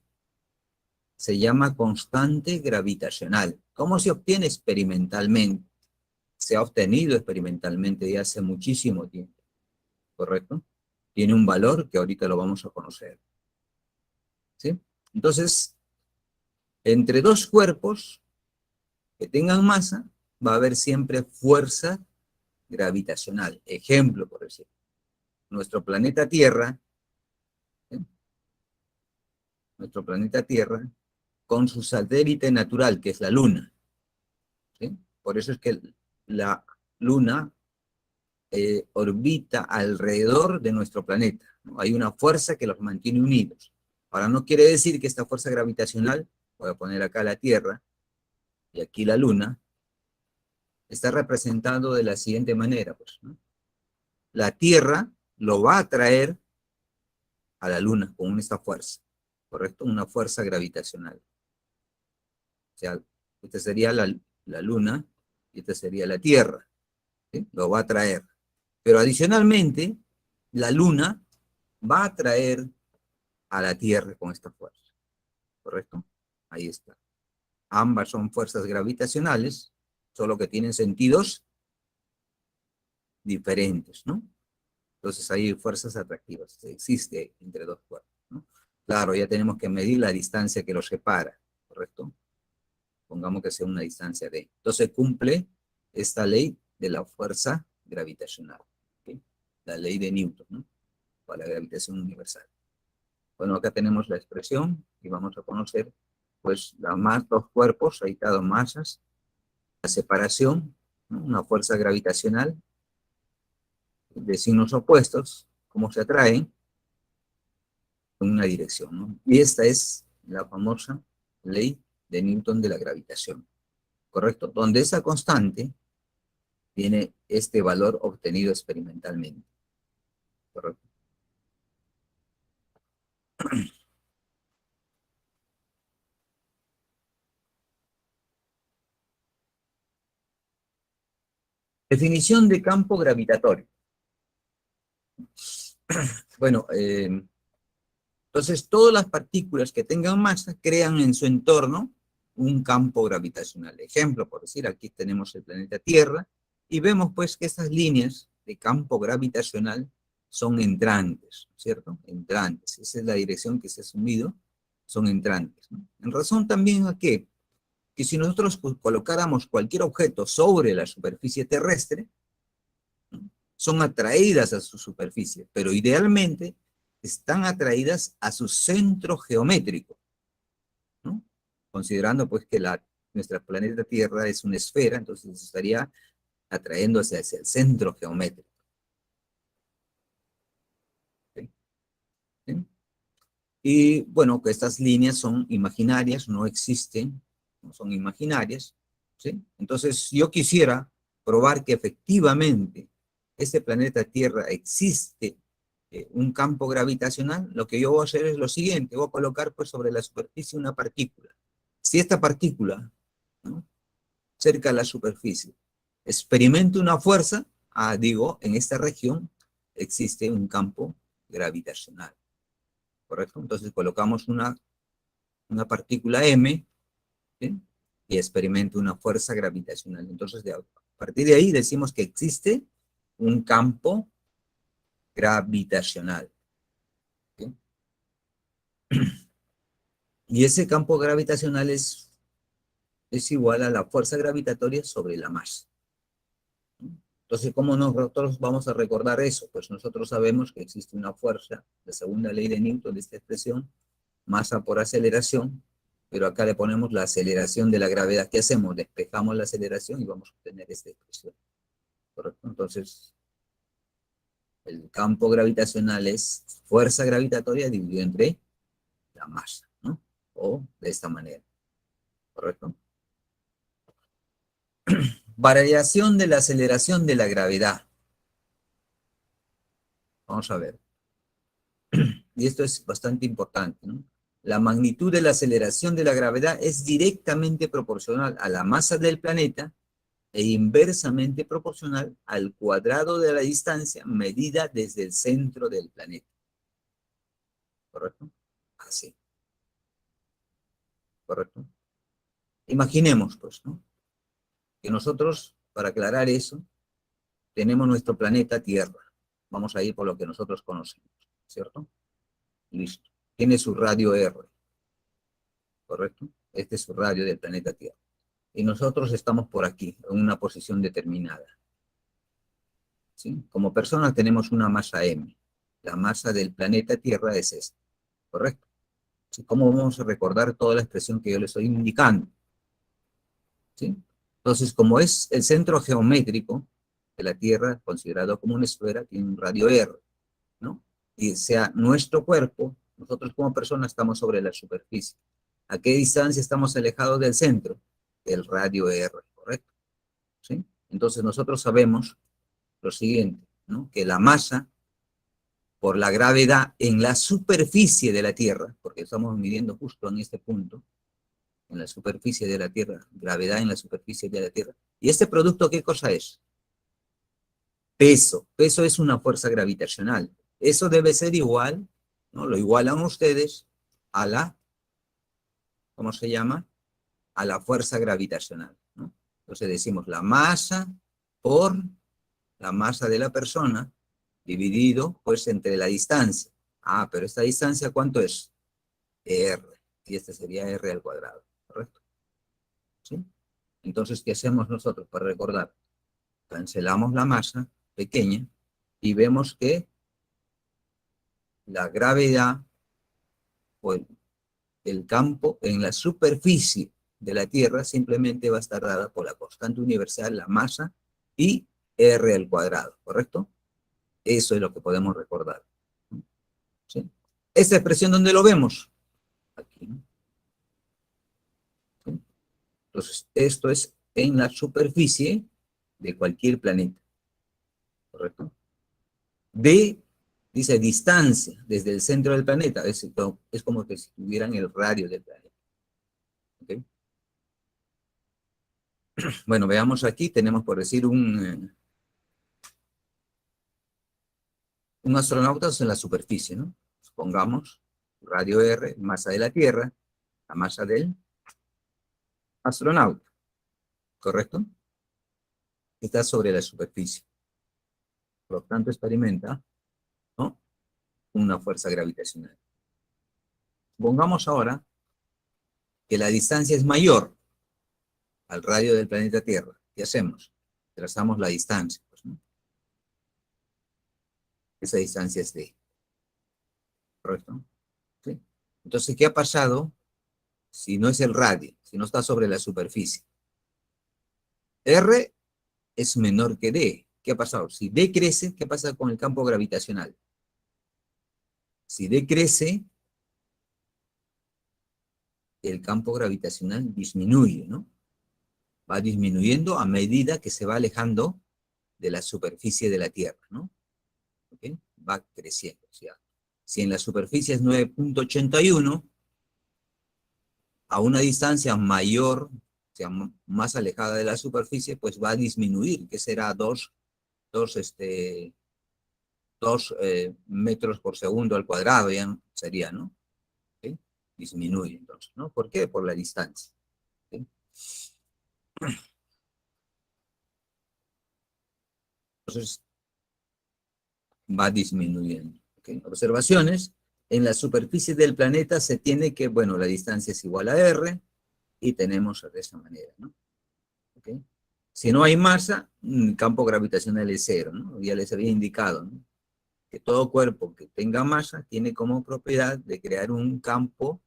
se llama constante gravitacional. ¿Cómo se obtiene experimentalmente? Se ha obtenido experimentalmente ya hace muchísimo tiempo, ¿correcto? Tiene un valor que ahorita lo vamos a conocer, ¿sí? Entonces, entre dos cuerpos que tengan masa, va a haber siempre fuerza gravitacional. Ejemplo, por decir, nuestro planeta Tierra, ¿sí?, nuestro planeta Tierra, con su satélite natural, que es la Luna, ¿sí? Por eso es que la Luna orbita alrededor de nuestro planeta, ¿no? Hay una fuerza que los mantiene unidos. Ahora, no quiere decir que esta fuerza gravitacional, voy a poner acá la Tierra y aquí la Luna, está representado de la siguiente manera, pues, ¿no? La Tierra lo va a atraer a la Luna con esta fuerza, ¿correcto? Una fuerza gravitacional. O sea, esta sería la Luna y esta sería la Tierra, ¿sí? Lo va a atraer. Pero adicionalmente, la Luna va a atraer a la Tierra con esta fuerza, ¿correcto? Ahí está. Ambas son fuerzas gravitacionales, solo que tienen sentidos diferentes, ¿no? Entonces hay fuerzas atractivas, existe entre dos cuerpos, ¿no? Claro, ya tenemos que medir la distancia que los separa, ¿correcto? Pongamos que sea una distancia de. Entonces cumple esta ley de la fuerza gravitacional, ¿sí? La ley de Newton, ¿no?, para la gravitación universal. Bueno, acá tenemos la expresión y vamos a conocer, pues, dos cuerpos, ahí está, dos masas, la separación, ¿no?, una fuerza gravitacional de signos opuestos, cómo se atraen en una dirección, ¿no? Y esta es la famosa ley de Newton de la gravitación, ¿correcto? Donde esa constante tiene este valor obtenido experimentalmente, ¿correcto? Definición de campo gravitatorio. Bueno, entonces todas las partículas que tengan masa crean en su entorno un campo gravitacional. Ejemplo, por decir, aquí tenemos el planeta Tierra y vemos pues que estas líneas de campo gravitacional son entrantes, ¿cierto? Entrantes, esa es la dirección que se ha asumido, son entrantes, ¿no? En razón también a que si nosotros colocáramos cualquier objeto sobre la superficie terrestre, ¿no?, son atraídas a su superficie, pero idealmente están atraídas a su centro geométrico, ¿no? Considerando pues que nuestra planeta Tierra es una esfera, entonces estaría atrayéndose hacia el centro geométrico. ¿Sí? ¿Sí? Y bueno, que estas líneas son imaginarias, no existen, no son imaginarias, ¿sí? Entonces, yo quisiera probar que efectivamente este planeta Tierra existe un campo gravitacional. Lo que yo voy a hacer es lo siguiente, voy a colocar pues sobre la superficie una partícula. Si esta partícula, ¿no?, cerca de la superficie, experimenta una fuerza, digo, en esta región existe un campo gravitacional, ¿correcto? Entonces colocamos una partícula M, ¿sí?, y experimenta una fuerza gravitacional. Entonces, a partir de ahí decimos que existe un campo gravitacional, ¿sí? Y ese campo gravitacional es igual a la fuerza gravitatoria sobre la masa. Entonces, ¿cómo nosotros vamos a recordar eso? Pues nosotros sabemos que existe una fuerza, la segunda ley de Newton de esta expresión, masa por aceleración, pero acá le ponemos la aceleración de la gravedad. ¿Qué hacemos? Despejamos la aceleración y vamos a obtener esta expresión, ¿correcto? Entonces, el campo gravitacional es fuerza gravitatoria dividido entre la masa, ¿no? O de esta manera, ¿correcto? Variación de la aceleración de la gravedad. Vamos a ver. Y esto es bastante importante, ¿no? La magnitud de la aceleración de la gravedad es directamente proporcional a la masa del planeta e inversamente proporcional al cuadrado de la distancia medida desde el centro del planeta. ¿Correcto? Así. ¿Correcto? Imaginemos, pues, ¿no?, que nosotros, para aclarar eso, tenemos nuestro planeta Tierra. Vamos a ir por lo que nosotros conocemos, ¿cierto? Listo. Tiene su radio R, ¿correcto? Este es su radio del planeta Tierra. Y nosotros estamos por aquí, en una posición determinada, ¿sí? Como personas tenemos una masa M. La masa del planeta Tierra es esta, ¿correcto? ¿Sí? ¿Cómo vamos a recordar toda la expresión que yo le estoy indicando? ¿Sí? Entonces, como es el centro geométrico de la Tierra, considerado como una esfera, tiene un radio R, ¿no? Y sea nuestro cuerpo, nosotros como personas estamos sobre la superficie. ¿A qué distancia estamos alejados del centro? El radio R, ¿correcto? ¿Sí? Entonces nosotros sabemos lo siguiente, ¿no?, que la masa por la gravedad en la superficie de la Tierra, porque estamos midiendo justo en este punto, en la superficie de la Tierra, gravedad en la superficie de la Tierra. ¿Y este producto qué cosa es? Peso. Peso es una fuerza gravitacional. Eso debe ser igual, ¿no?, lo igualan ustedes a la, ¿cómo se llama?, a la fuerza gravitacional, ¿no? Entonces decimos la masa por la masa de la persona dividido, pues, entre la distancia. Pero esta distancia, ¿cuánto es? R. Y este sería R al cuadrado, ¿correcto? ¿Sí? Entonces, ¿qué hacemos nosotros para recordar? Cancelamos la masa pequeña y vemos que la gravedad, o el campo en la superficie de la Tierra simplemente va a estar dada por la constante universal, la masa, y R al cuadrado, ¿correcto? Eso es lo que podemos recordar, ¿sí? Esta expresión, ¿dónde lo vemos? Aquí, ¿no? ¿Sí? Entonces, esto es en la superficie de cualquier planeta, ¿correcto? Dice distancia desde el centro del planeta, es como que si tuvieran el radio del planeta, ¿ok? Bueno, veamos aquí, tenemos por decir un astronauta en la superficie, ¿no? Supongamos, radio R, masa de la Tierra, la masa del astronauta, ¿correcto? Está sobre la superficie. Por lo tanto, experimenta, ¿no?, una fuerza gravitacional. Supongamos ahora que la distancia es mayor al radio del planeta Tierra. ¿Qué hacemos? Trazamos la distancia, pues, ¿no? Esa distancia es D, ¿correcto? ¿Sí? Entonces, ¿qué ha pasado si no es el radio, si no está sobre la superficie? R es menor que D. ¿Qué ha pasado? Si D crece, ¿qué pasa con el campo gravitacional? Si D crece, el campo gravitacional disminuye, ¿no? Va disminuyendo a medida que se va alejando de la superficie de la Tierra, ¿no? ¿Okay? Va creciendo. O sea, si en la superficie es 9.81, a una distancia mayor, o sea, más alejada de la superficie, pues va a disminuir, que será 2 metros por segundo al cuadrado, ya sería, ¿no? ¿Okay? Disminuye entonces, ¿no? ¿Por qué? Por la distancia. ¿Okay? Entonces va disminuyendo. ¿Okay? Observaciones. En la superficie del planeta se tiene que, bueno, la distancia es igual a R y tenemos de esta manera, ¿no? ¿Okay? Si no hay masa, el campo gravitacional es cero, ¿no? Ya les había indicado, ¿no? Que todo cuerpo que tenga masa tiene como propiedad de crear un campo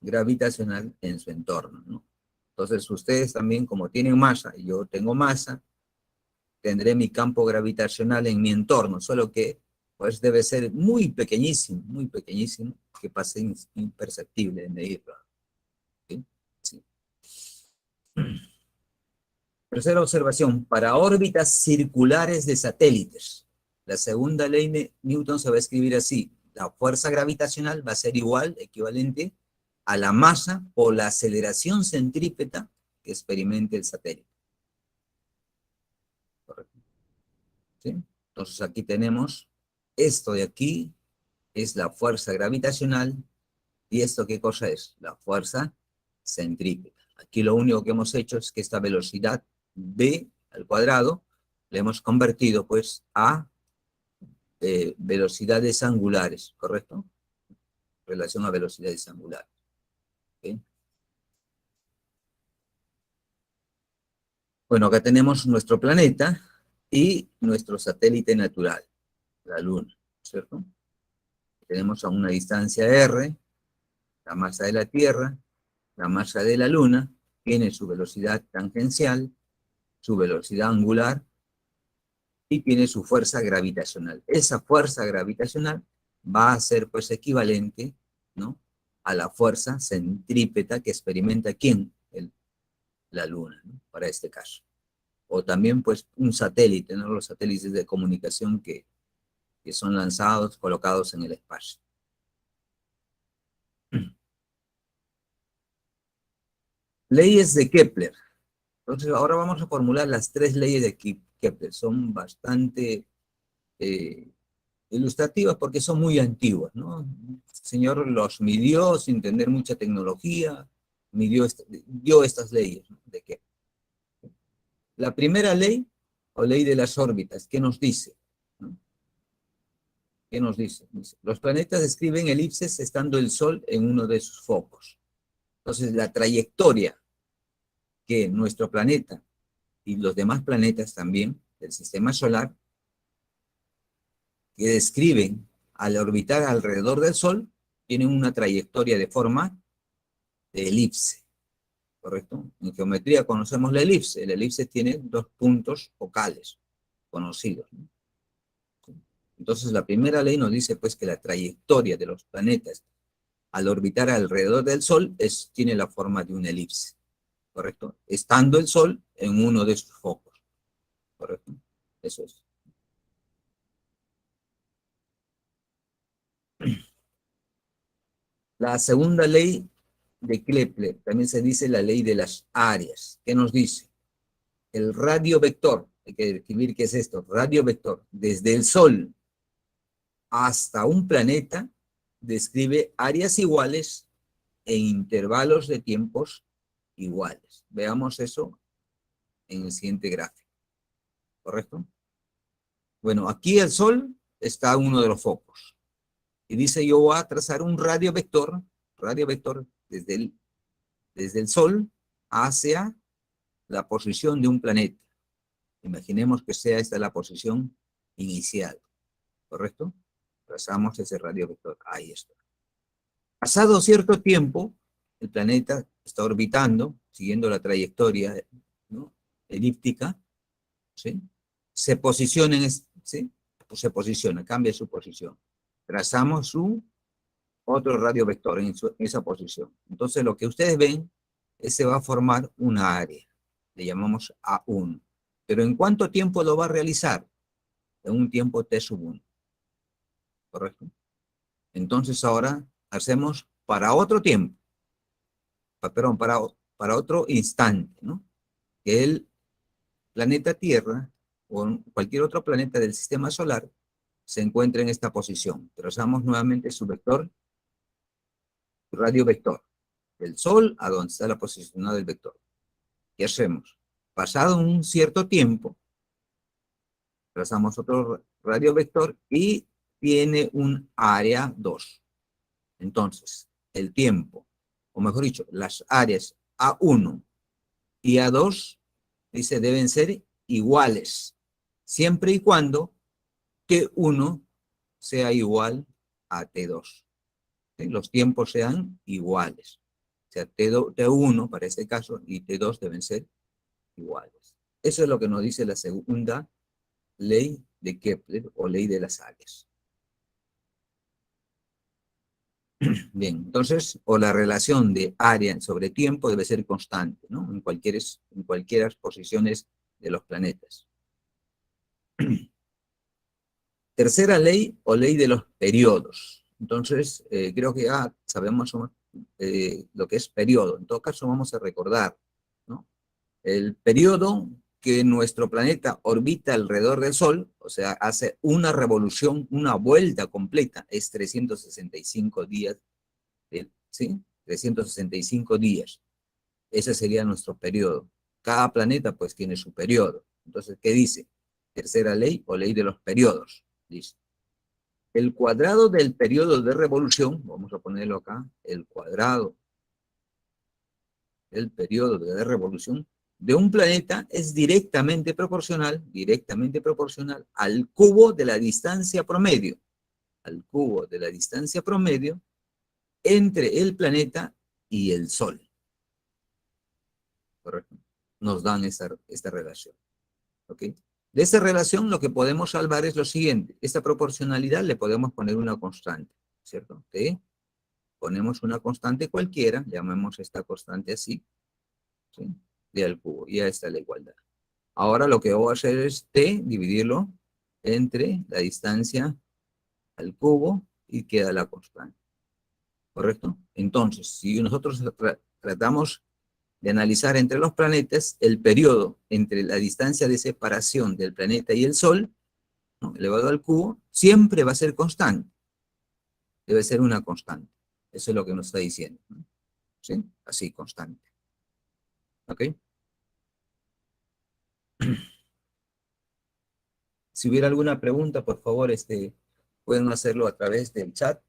gravitacional en su entorno, ¿no? Entonces ustedes también, como tienen masa y yo tengo masa, tendré mi campo gravitacional en mi entorno, solo que pues debe ser muy pequeñísimo, que pase imperceptible de medirlo. ¿Sí? Sí. Tercera observación, para órbitas circulares de satélites. La segunda ley de Newton se va a escribir así. La fuerza gravitacional va a ser igual, equivalente, a la masa o la aceleración centrípeta que experimente el satélite. ¿Correcto? ¿Sí? Entonces aquí tenemos, esto de aquí es la fuerza gravitacional, y esto ¿qué cosa es? La fuerza centrípeta. Aquí lo único que hemos hecho es que esta velocidad v al cuadrado la hemos convertido pues a velocidades angulares, ¿correcto? Relación a velocidades angulares. ¿Okay? Bueno, acá tenemos nuestro planeta y nuestro satélite natural, la Luna, ¿cierto? Tenemos a una distancia r, la masa de la Tierra, la masa de la Luna, tiene su velocidad tangencial, su velocidad angular y tiene su fuerza gravitacional. Esa fuerza gravitacional va a ser pues equivalente, ¿no?, a la fuerza centrípeta que experimenta ¿quién? La Luna, ¿no?, para este caso. O también pues un satélite, ¿no?, los satélites de comunicación que son lanzados, colocados en el espacio. Leyes de Kepler. Entonces ahora vamos a formular las 3 leyes de Kepler. Son bastante ilustrativas porque son muy antiguas, ¿no? El señor los midió sin tener mucha tecnología, dio estas leyes, ¿no?, de Kepler. La primera ley, o ley de las órbitas, ¿qué nos dice? ¿No? ¿Qué nos dice? Dice, los planetas describen elipses estando el Sol en uno de sus focos. Entonces, la trayectoria que nuestro planeta y los demás planetas también del sistema solar que describen al orbitar alrededor del Sol tienen una trayectoria de forma de elipse, ¿correcto? En geometría conocemos la elipse. El elipse tiene 2 puntos focales conocidos, ¿no? Entonces la primera ley nos dice pues que la trayectoria de los planetas al orbitar alrededor del Sol tiene la forma de una elipse, ¿correcto? Estando el Sol en uno de sus focos, ¿correcto? Eso es. La segunda ley de Kepler, también se dice la ley de las áreas. ¿Qué nos dice? El radio vector, hay que describir qué es esto, radio vector, desde el Sol hasta un planeta, describe áreas iguales en intervalos de tiempos iguales. Veamos eso en el siguiente gráfico, ¿correcto? Bueno, aquí el Sol está uno de los focos. Y dice, yo voy a trazar un radio vector desde el Sol hacia la posición de un planeta. Imaginemos que sea esta la posición inicial, ¿correcto? Trazamos ese radio vector. Ahí está. Pasado cierto tiempo, el planeta está orbitando, siguiendo la trayectoria, ¿no?, elíptica, ¿sí? Se posiciona, ¿sí? Pues se posiciona, cambia su posición. Trazamos otro radio vector en esa posición. Entonces lo que ustedes ven es se va a formar una área. Le llamamos A1. Pero ¿en cuánto tiempo lo va a realizar? En un tiempo T sub 1. ¿Correcto? Entonces ahora hacemos para otro tiempo, perdón, para otro instante, ¿no? Que el planeta Tierra o cualquier otro planeta del sistema solar se encuentra en esta posición. Trazamos nuevamente su vector, su radio vector, del Sol a donde está la posición del vector. ¿Qué hacemos? Pasado un cierto tiempo, trazamos otro radio vector y tiene un área 2. Entonces, el tiempo, o mejor dicho, las áreas A1 y A2, dice, deben ser iguales, siempre y cuando T1 sea igual a T2. ¿Sí? Los tiempos sean iguales. O sea, T1 para este caso y T2 deben ser iguales. Eso es lo que nos dice la segunda ley de Kepler o ley de las áreas. Bien, entonces, o la relación de área sobre tiempo debe ser constante, ¿no? En cualquiera posiciones de los planetas. Tercera ley o ley de los periodos. Entonces, creo que ya sabemos lo que es periodo. En todo caso, vamos a recordar, ¿no? El periodo que nuestro planeta orbita alrededor del Sol, o sea, hace una revolución, una vuelta completa, es 365 días, ¿sí? 365 días. Ese sería nuestro periodo. Cada planeta, pues, tiene su periodo. Entonces, ¿qué dice? Tercera ley o ley de los periodos. Dice, el cuadrado del periodo de revolución, vamos a ponerlo acá, el cuadrado del periodo de revolución de un planeta es directamente proporcional al cubo de la distancia promedio, entre el planeta y el Sol. ¿Correcto? Nos dan esta relación. ¿Ok? De esta relación lo que podemos salvar es lo siguiente. Esta proporcionalidad le podemos poner una constante, ¿cierto? T. Ponemos una constante cualquiera, llamemos esta constante así, ¿sí? D al cubo, y ya está la igualdad. Ahora lo que voy a hacer es T, dividirlo entre la distancia al cubo y queda la constante. ¿Correcto? Entonces, si nosotros tratamos de analizar entre los planetas el periodo entre la distancia de separación del planeta y el Sol, ¿no?, elevado al cubo, siempre va a ser constante. Debe ser una constante. Eso es lo que nos está diciendo, ¿no? ¿Sí? Así, constante. ¿Ok? Si hubiera alguna pregunta, por favor, pueden hacerlo a través del chat.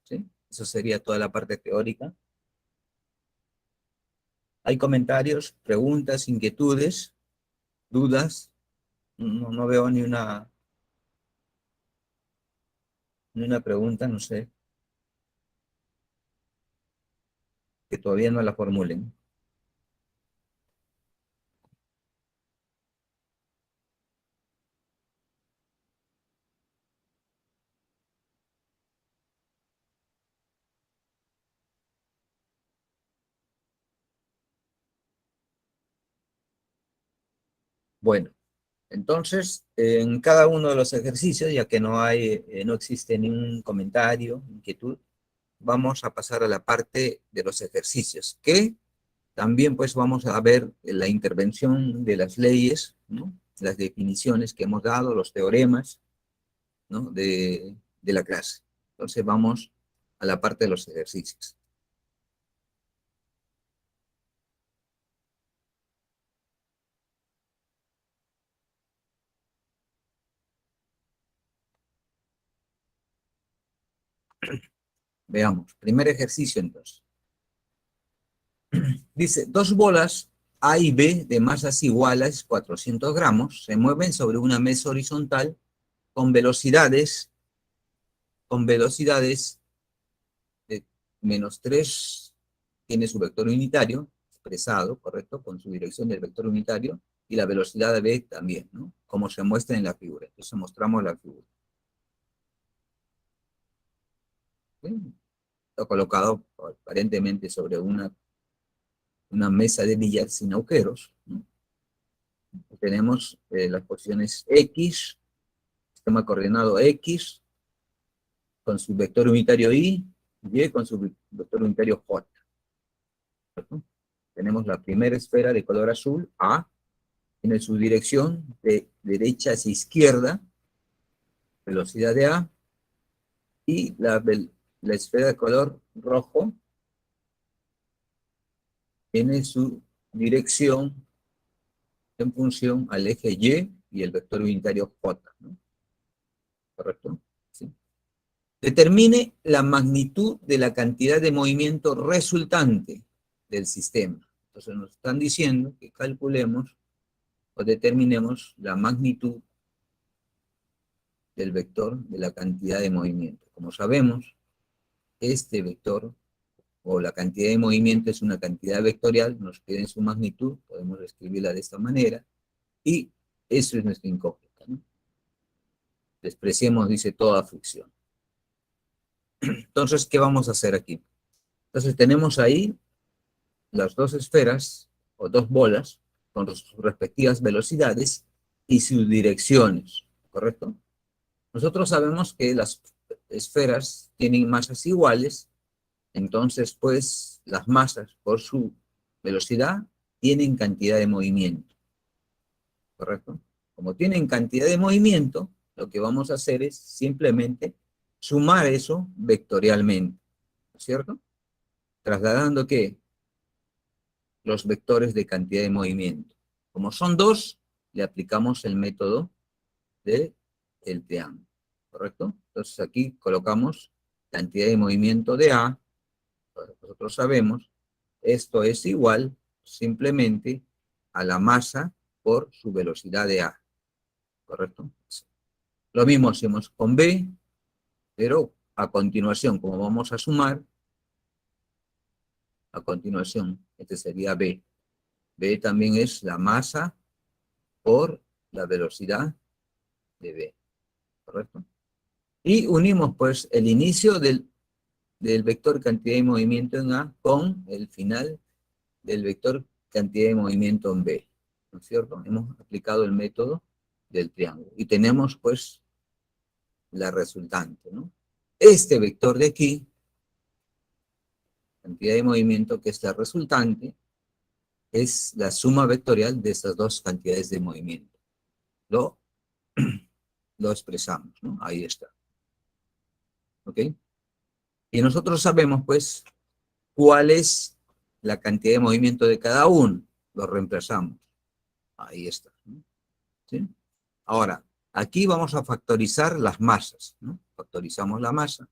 ¿Sí? Eso sería toda la parte teórica. ¿Hay comentarios, preguntas, inquietudes, dudas? No veo ni una pregunta, no sé, que todavía no la formulen. Bueno, entonces, en cada uno de los ejercicios, ya que no existe ningún comentario, inquietud, vamos a pasar a la parte de los ejercicios, que también pues vamos a ver la intervención de las leyes, ¿no?, las definiciones que hemos dado, los teoremas, ¿no?, de la clase. Entonces vamos a la parte de los ejercicios. Veamos, primer ejercicio entonces. Dice, dos bolas A y B de masas iguales, 400 gramos, se mueven sobre una mesa horizontal con velocidades de -3 tiene su vector unitario expresado, ¿correcto? Con su dirección del vector unitario, y la velocidad de B también, ¿no? Como se muestra en la figura. Entonces mostramos la figura. ¿Sí? Está colocado aparentemente sobre una mesa de billar sin agujeros, ¿no? Tenemos las posiciones X, sistema coordenado X, con su vector unitario Y con su vector unitario J. ¿Cierto? Tenemos la primera esfera de color azul, A, tiene su dirección de derecha hacia izquierda, velocidad de A, y la esfera de color rojo tiene su dirección en función al eje y el vector unitario J, ¿no? ¿Correcto? ¿Sí? Determine la magnitud de la cantidad de movimiento resultante del sistema. Entonces nos están diciendo que calculemos o determinemos la magnitud del vector de la cantidad de movimiento. Como sabemos, este vector o la cantidad de movimiento es una cantidad vectorial, nos queda en su magnitud, podemos escribirla de esta manera, y eso es nuestra incógnita, ¿no? Despreciemos, dice, toda fricción. Entonces, ¿qué vamos a hacer aquí? Entonces tenemos ahí las dos esferas o dos bolas con sus respectivas velocidades y sus direcciones, ¿correcto? Nosotros sabemos que las esferas tienen masas iguales, entonces pues las masas por su velocidad tienen cantidad de movimiento, ¿correcto? Como tienen cantidad de movimiento, lo que vamos a hacer es simplemente sumar eso vectorialmente, ¿no es cierto? Trasladando ¿qué? Los vectores de cantidad de movimiento. Como son dos, le aplicamos el método del triángulo, ¿correcto? Entonces aquí colocamos cantidad de movimiento de A, nosotros sabemos, esto es igual simplemente a la masa por su velocidad de A, ¿correcto? Lo mismo hacemos con B, pero a continuación, como vamos a sumar, a continuación, este sería B. B también es la masa por la velocidad de B, ¿correcto? Y unimos pues el inicio del vector cantidad de movimiento en A con el final del vector cantidad de movimiento en B, ¿no es cierto? Hemos aplicado el método del triángulo y tenemos pues la resultante, ¿no? Este vector de aquí, cantidad de movimiento que es la resultante, es la suma vectorial de estas dos cantidades de movimiento. Lo, lo expresamos, ¿no? Ahí está. ¿Ok? Y nosotros sabemos pues cuál es la cantidad de movimiento de cada uno. Lo reemplazamos. Ahí está, ¿no? ¿Sí? Ahora, aquí vamos a factorizar las masas, ¿no? Factorizamos la masa,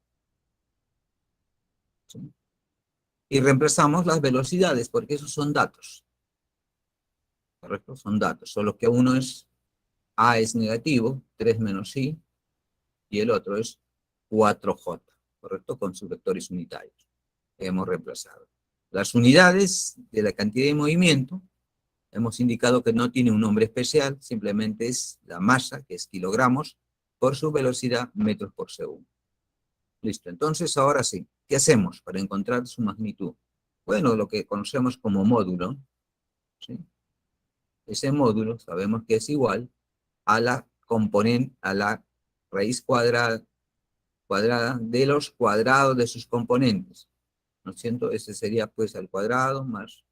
¿sí? Y reemplazamos las velocidades, porque esos son datos, ¿correcto? Son datos, solo que uno es, A es negativo, 3 menos I, y el otro es 4J, ¿correcto? Con sus vectores unitarios que hemos reemplazado. Las unidades de la cantidad de movimiento, hemos indicado que no tiene un nombre especial, simplemente es la masa, que es kilogramos, por su velocidad metros por segundo. Listo, entonces ahora sí, ¿qué hacemos para encontrar su magnitud? Bueno, lo que conocemos como módulo, ¿sí? Ese módulo sabemos que es igual a la componente, a la raíz cuadrada de los cuadrados de sus componentes. ¿No es cierto? Ese sería pues al cuadrado más,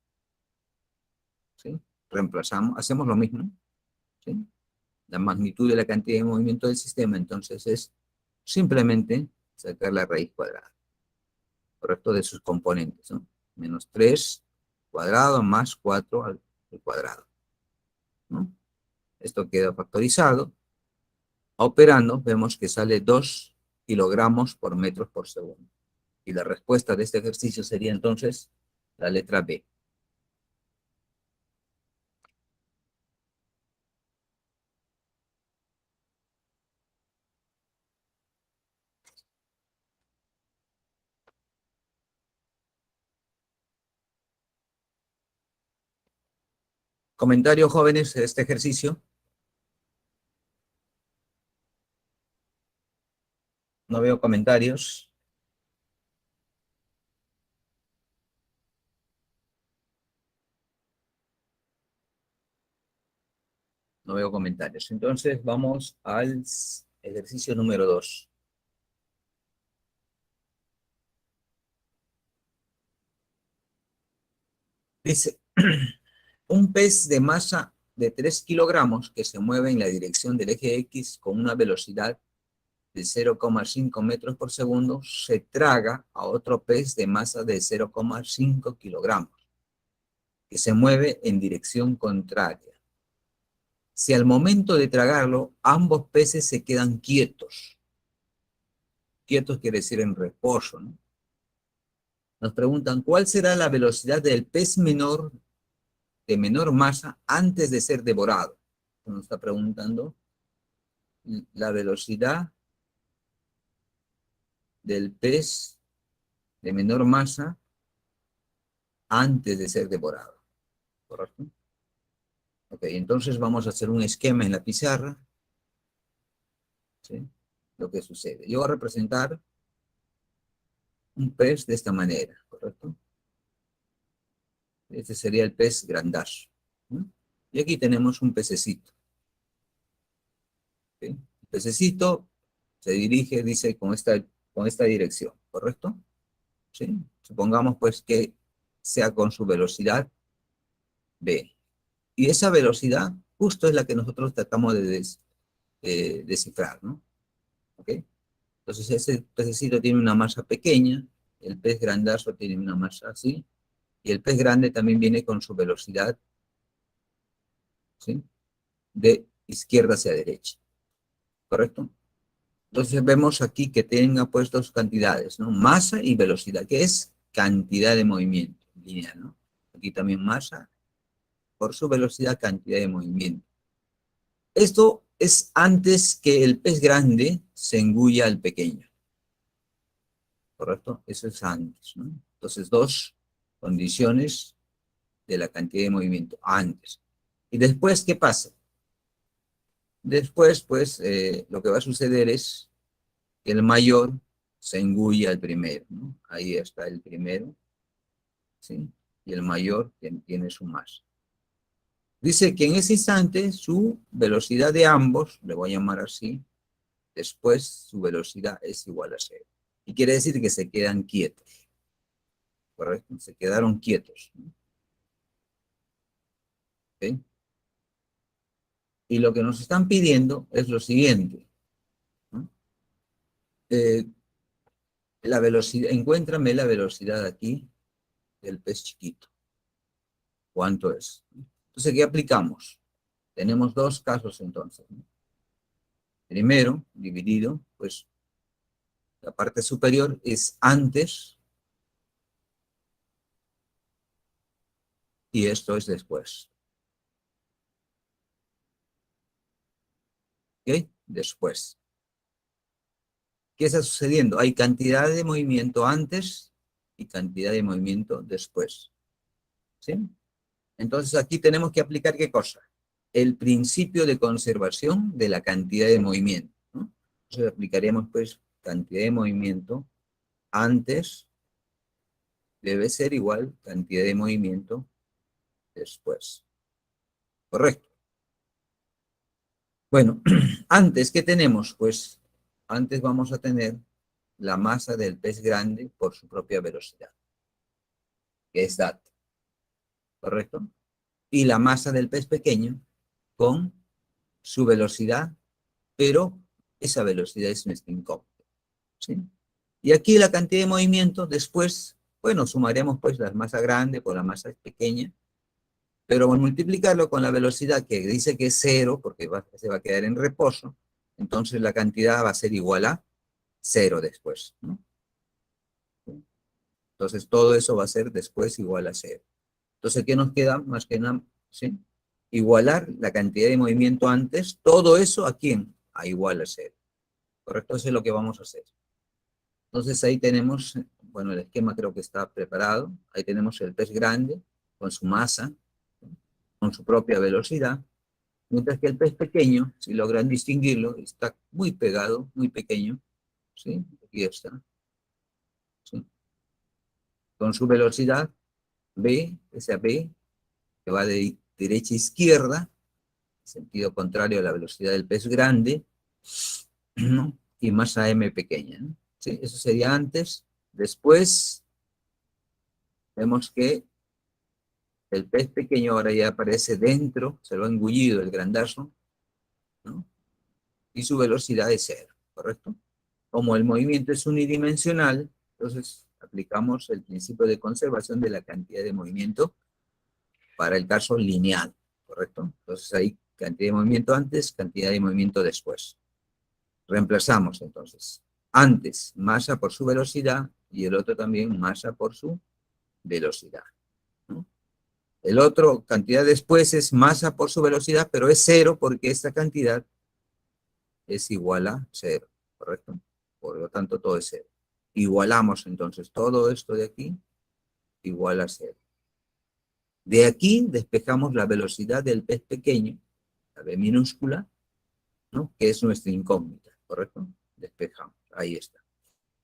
¿sí? Reemplazamos, hacemos lo mismo, ¿sí? La magnitud de la cantidad de movimiento del sistema, entonces es simplemente sacar la raíz cuadrada, ¿correcto? De sus componentes, ¿no? Menos 3 cuadrado más 4 al cuadrado, ¿no? Esto queda factorizado. Operando, vemos que sale 2 kilogramos por metros por segundo. Y la respuesta de este ejercicio sería entonces la letra B. Comentarios, jóvenes, de este ejercicio. No veo comentarios. No veo comentarios. Entonces vamos al ejercicio número 2. Dice, un pez de masa de 3 kilogramos que se mueve en la dirección del eje X con una velocidad de 0,5 metros por segundo se traga a otro pez de masa de 0,5 kilogramos que se mueve en dirección contraria. Si al momento de tragarlo ambos peces se quedan quietos, quietos quiere decir en reposo, ¿no? Nos preguntan, ¿cuál será la velocidad del pez menor, de menor masa, antes de ser devorado? Nos está preguntando la velocidad del pez de menor masa antes de ser devorado, ¿correcto? Ok, entonces vamos a hacer un esquema en la pizarra, ¿sí? Lo que sucede. Yo voy a representar un pez de esta manera, ¿correcto? Este sería el pez grandazo, ¿no? Y aquí tenemos un pececito, ¿sí? El pececito se dirige, dice, con esta dirección, ¿correcto? ¿Sí? Supongamos pues que sea con su velocidad v. Y esa velocidad justo es la que nosotros tratamos de descifrar, ¿no? ¿Ok? Entonces ese pececito tiene una masa pequeña, el pez grandazo tiene una masa así, y el pez grande también viene con su velocidad, ¿sí? De izquierda hacia derecha, ¿correcto? Entonces vemos aquí que tenga pues dos cantidades, ¿no? Masa y velocidad, que es cantidad de movimiento lineal, ¿no? Aquí también masa por su velocidad, cantidad de movimiento. Esto es antes que el pez grande se engulla al pequeño, ¿correcto? Eso es antes, ¿no? Entonces, dos condiciones de la cantidad de movimiento antes. Y después, ¿qué pasa? Después, pues, lo que va a suceder es que el mayor se engulla al primero, ¿no? Ahí está el primero, ¿sí? Y el mayor tiene su masa. Dice que en ese instante su velocidad de ambos, le voy a llamar así, después su velocidad es igual a cero. Y quiere decir que se quedan quietos, ¿correcto? Se quedaron quietos, ¿no? ¿Okay? Y lo que nos están pidiendo es lo siguiente, ¿no? Eh, la velocidad, encuéntrame la velocidad aquí del pez chiquito. ¿Cuánto es? Entonces, ¿qué aplicamos? Tenemos dos casos entonces, ¿no? Primero, dividido, pues la parte superior es antes y esto es después. ¿Ok? Después. ¿Qué está sucediendo? Hay cantidad de movimiento antes y cantidad de movimiento después, ¿sí? Entonces aquí tenemos que aplicar ¿qué cosa? El principio de conservación de la cantidad de movimiento, ¿no? Entonces aplicaríamos pues cantidad de movimiento antes debe ser igual cantidad de movimiento después. Correcto. Bueno, antes, ¿qué tenemos? Pues antes vamos a tener la masa del pez grande por su propia velocidad, que es data, ¿correcto? Y la masa del pez pequeño con su velocidad, pero esa velocidad es nuestra incógnita, ¿sí? Y aquí la cantidad de movimiento, después, bueno, sumaremos pues la masa grande por la masa pequeña, pero al multiplicarlo con la velocidad que dice que es cero, porque se va a quedar en reposo, entonces la cantidad va a ser igual a cero después, ¿no? Entonces todo eso va a ser después igual a cero. Entonces, ¿qué nos queda? Más que nada, ¿sí? Igualar la cantidad de movimiento antes, todo eso ¿a quién? A igual a cero. ¿Correcto? Eso es lo que vamos a hacer. Entonces ahí tenemos, bueno, el esquema creo que está preparado. Ahí tenemos el pez grande con su masa, ¿sí? con su propia velocidad, mientras que el pez pequeño, si logran distinguirlo, está muy pegado, muy pequeño, ¿sí? Aquí está, ¿sí? Con su velocidad v, esa v, que va de derecha a izquierda, sentido contrario a la velocidad del pez grande, ¿no? Y masa m pequeña, ¿no? ¿Sí? Eso sería antes. Después vemos que el pez pequeño ahora ya aparece dentro, se lo ha engullido el grandazo, ¿no? Y su velocidad es cero, ¿correcto? Como el movimiento es unidimensional, entonces aplicamos el principio de conservación de la cantidad de movimiento para el caso lineal, ¿correcto? Entonces hay cantidad de movimiento antes, cantidad de movimiento después. Reemplazamos entonces. Antes, masa por su velocidad, y el otro también masa por su velocidad, ¿no? El otro, cantidad después, es masa por su velocidad, pero es cero porque esta cantidad es igual a cero, ¿correcto? Por lo tanto, todo es cero. Igualamos entonces todo esto de aquí, igual a cero. De aquí despejamos la velocidad del pez pequeño, la b minúscula, ¿no? Que es nuestra incógnita, ¿correcto? Despejamos, ahí está.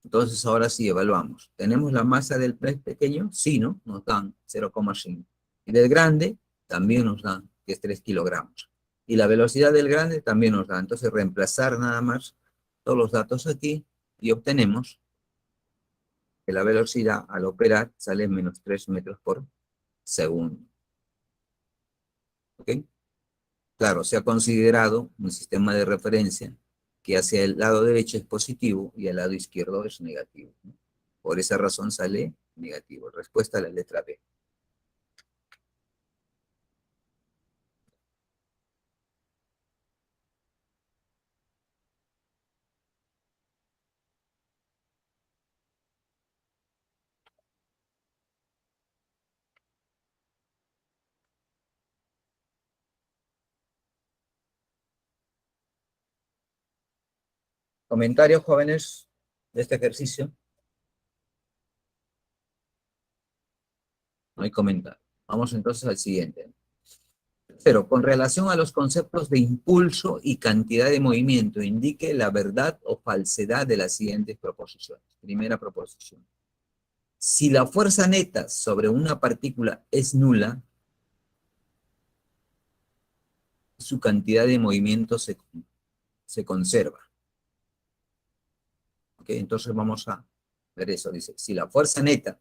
Entonces ahora sí evaluamos. ¿Tenemos la masa del pez pequeño? Sí, ¿no? Nos dan 0,5. Y del grande también nos dan, que es 3 kilogramos. Y la velocidad del grande también nos da. Entonces reemplazar nada más todos los datos aquí y obtenemos que la velocidad al operar sale menos 3 metros por segundo. ¿Ok? Claro, se ha considerado un sistema de referencia que hacia el lado derecho es positivo y al lado izquierdo es negativo, ¿no? Por esa razón sale negativo. Respuesta a la letra B. ¿Comentarios, jóvenes, de este ejercicio? No hay comentario. Vamos entonces al siguiente. Pero con relación a los conceptos de impulso y cantidad de movimiento, indique la verdad o falsedad de las siguientes proposiciones. Primera proposición. Si la fuerza neta sobre una partícula es nula, su cantidad de movimiento se conserva. ¿Ok? Entonces vamos a ver eso. Dice, si la fuerza neta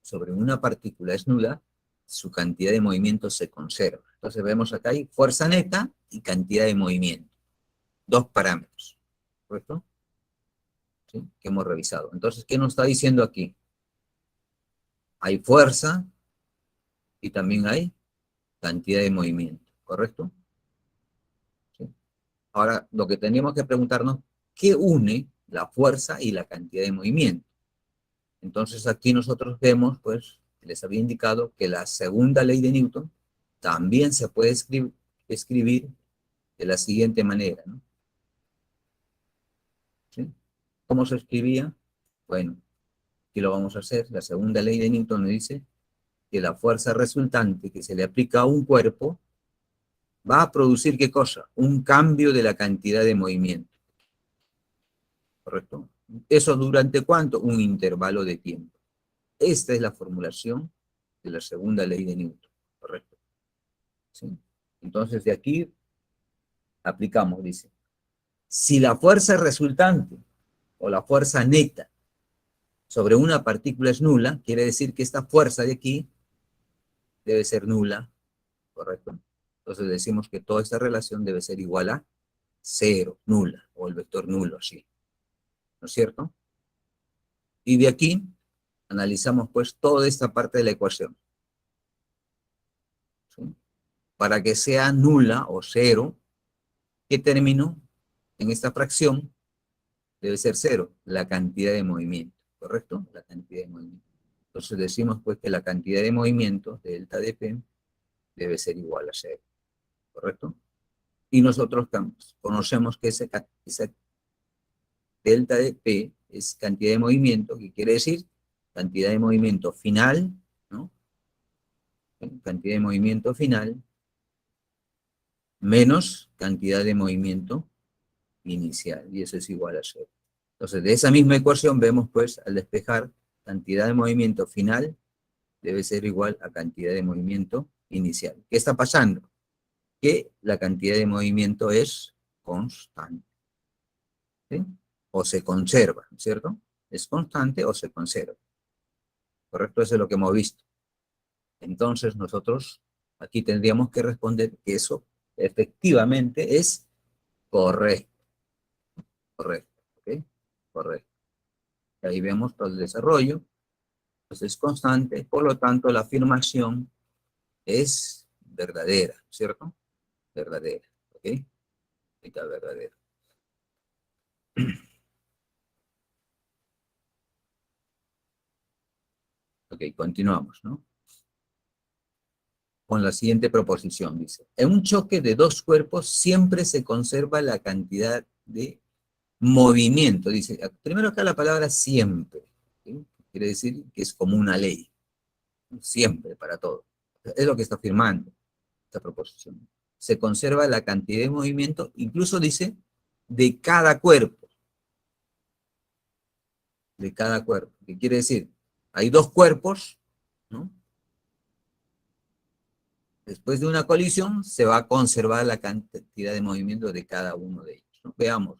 sobre una partícula es nula, su cantidad de movimiento se conserva. Entonces vemos acá hay fuerza neta y cantidad de movimiento. Dos parámetros, ¿correcto? ¿Sí? Que hemos revisado. Entonces, ¿qué nos está diciendo aquí? Hay fuerza y también hay cantidad de movimiento, ¿correcto? ¿Sí? Ahora, lo que tenemos que preguntarnos, ¿qué une la fuerza y la cantidad de movimiento? Entonces, aquí nosotros vemos, pues, les había indicado que la segunda ley de Newton también se puede escribir de la siguiente manera, ¿no? ¿Sí? ¿Cómo se escribía? Bueno, aquí lo vamos a hacer. La segunda ley de Newton nos dice que la fuerza resultante que se le aplica a un cuerpo va a producir, ¿qué cosa? Un cambio de la cantidad de movimiento, ¿correcto? ¿Eso durante cuánto? Un intervalo de tiempo. Esta es la formulación de la segunda ley de Newton, ¿correcto? ¿Sí? Entonces, de aquí aplicamos, dice, si la fuerza resultante o la fuerza neta sobre una partícula es nula, quiere decir que esta fuerza de aquí debe ser nula, ¿correcto? Entonces decimos que toda esta relación debe ser igual a cero, nula, o el vector nulo, así, ¿no es cierto? Y de aquí analizamos pues toda esta parte de la ecuación, ¿sí? Para que sea nula o cero, ¿qué término en esta fracción debe ser cero? La cantidad de movimiento, ¿correcto? La cantidad de movimiento. Entonces decimos pues que la cantidad de movimiento de delta de P debe ser igual a cero, ¿correcto? Y nosotros conocemos que esa delta de P es cantidad de movimiento, que quiere decir cantidad de movimiento final, ¿no? cantidad de movimiento final menos cantidad de movimiento inicial, y eso es igual a 0. Entonces, de esa misma ecuación vemos, pues, al despejar, cantidad de movimiento final debe ser igual a cantidad de movimiento inicial. ¿Qué está pasando? Que la cantidad de movimiento es constante, ¿sí? O se conserva, ¿cierto? Es constante o se conserva, ¿correcto? Eso es lo que hemos visto. Entonces, nosotros aquí tendríamos que responder que eso efectivamente es correcto, correcto, ¿ok? Correcto. Ahí vemos todo el desarrollo, pues es constante, por lo tanto la afirmación es verdadera, ¿cierto? Verdadera, ¿ok? Está verdadera. Ok, continuamos, ¿no? Con la siguiente proposición, dice. En un choque de dos cuerpos siempre se conserva la cantidad de movimiento. Dice, primero acá la palabra siempre, ¿sí? Quiere decir que es como una ley, siempre, para todo. Es lo que está afirmando esta proposición. Se conserva la cantidad de movimiento, incluso dice, de cada cuerpo. De cada cuerpo. ¿Qué quiere decir? Hay dos cuerpos, ¿no? Después de una colisión se va a conservar la cantidad de movimiento de cada uno de ellos, ¿no? Veamos,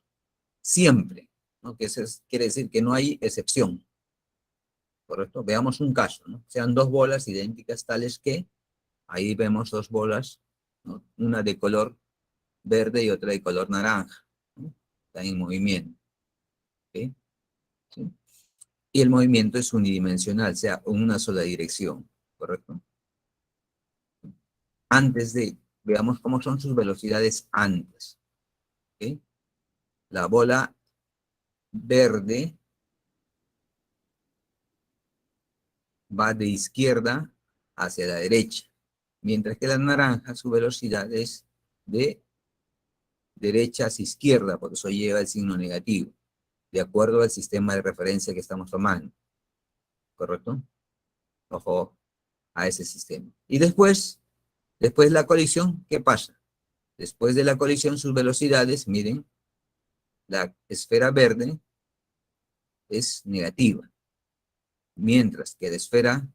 siempre, ¿no? Que eso quiere decir que no hay excepción, ¿correcto? Veamos un caso, ¿no? Sean dos bolas idénticas tales que, ahí vemos dos bolas, ¿no? Una de color verde y otra de color naranja, ¿no? Están en movimiento, ¿ok? ¿Sí? Y el movimiento es unidimensional, o sea, en una sola dirección, ¿correcto? Antes de, veamos cómo son sus velocidades antes, ¿ok? La bola verde va de izquierda hacia la derecha, mientras que la naranja su velocidad es de derecha hacia izquierda, por eso lleva el signo negativo, de acuerdo al sistema de referencia que estamos tomando, ¿correcto? Ojo a ese sistema. Y después de la colisión, ¿qué pasa? Después de la colisión, sus velocidades, miren, la esfera verde es negativa, mientras que la esfera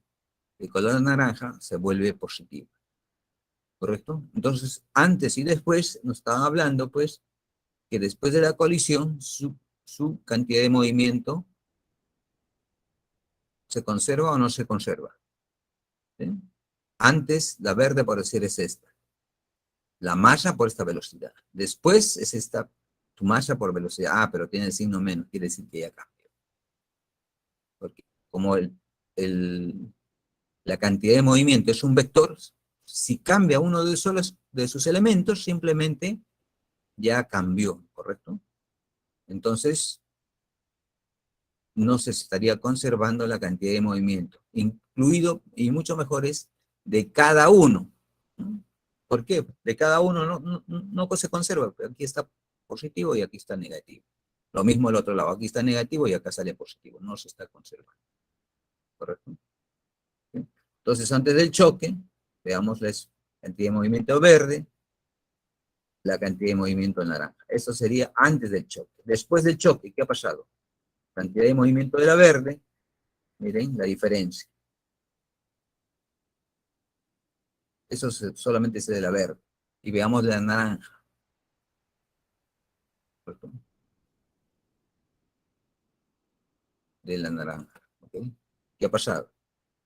de color naranja se vuelve positiva, ¿correcto? Entonces, antes y después nos estaban hablando, pues, que después de la colisión, su cantidad de movimiento se conserva o no se conserva, ¿sí? Antes, la verde, por decir, es esta. La masa por esta velocidad. Después es esta, tu masa por velocidad. Ah, pero tiene el signo menos, quiere decir que ya cambió. Porque como la cantidad de movimiento es un vector, si cambia uno de sus elementos, simplemente ya cambió, ¿correcto? Entonces, no se estaría conservando la cantidad de movimiento, incluido, y mucho mejor es, de cada uno, ¿no? ¿Por qué? De cada uno no se conserva, pero aquí está positivo y aquí está negativo. Lo mismo el otro lado, aquí está negativo y acá sale positivo, no se está conservando, ¿correcto? ¿Sí? Entonces, antes del choque, veamos la cantidad de movimiento verde, la cantidad de movimiento naranja. Eso sería antes del choque. Después del choque, ¿qué ha pasado? Cantidad de movimiento de la verde, miren la diferencia. Eso solamente es de la verde. Y veamos la naranja, ¿correcto? De la naranja, ¿ok? ¿Qué ha pasado?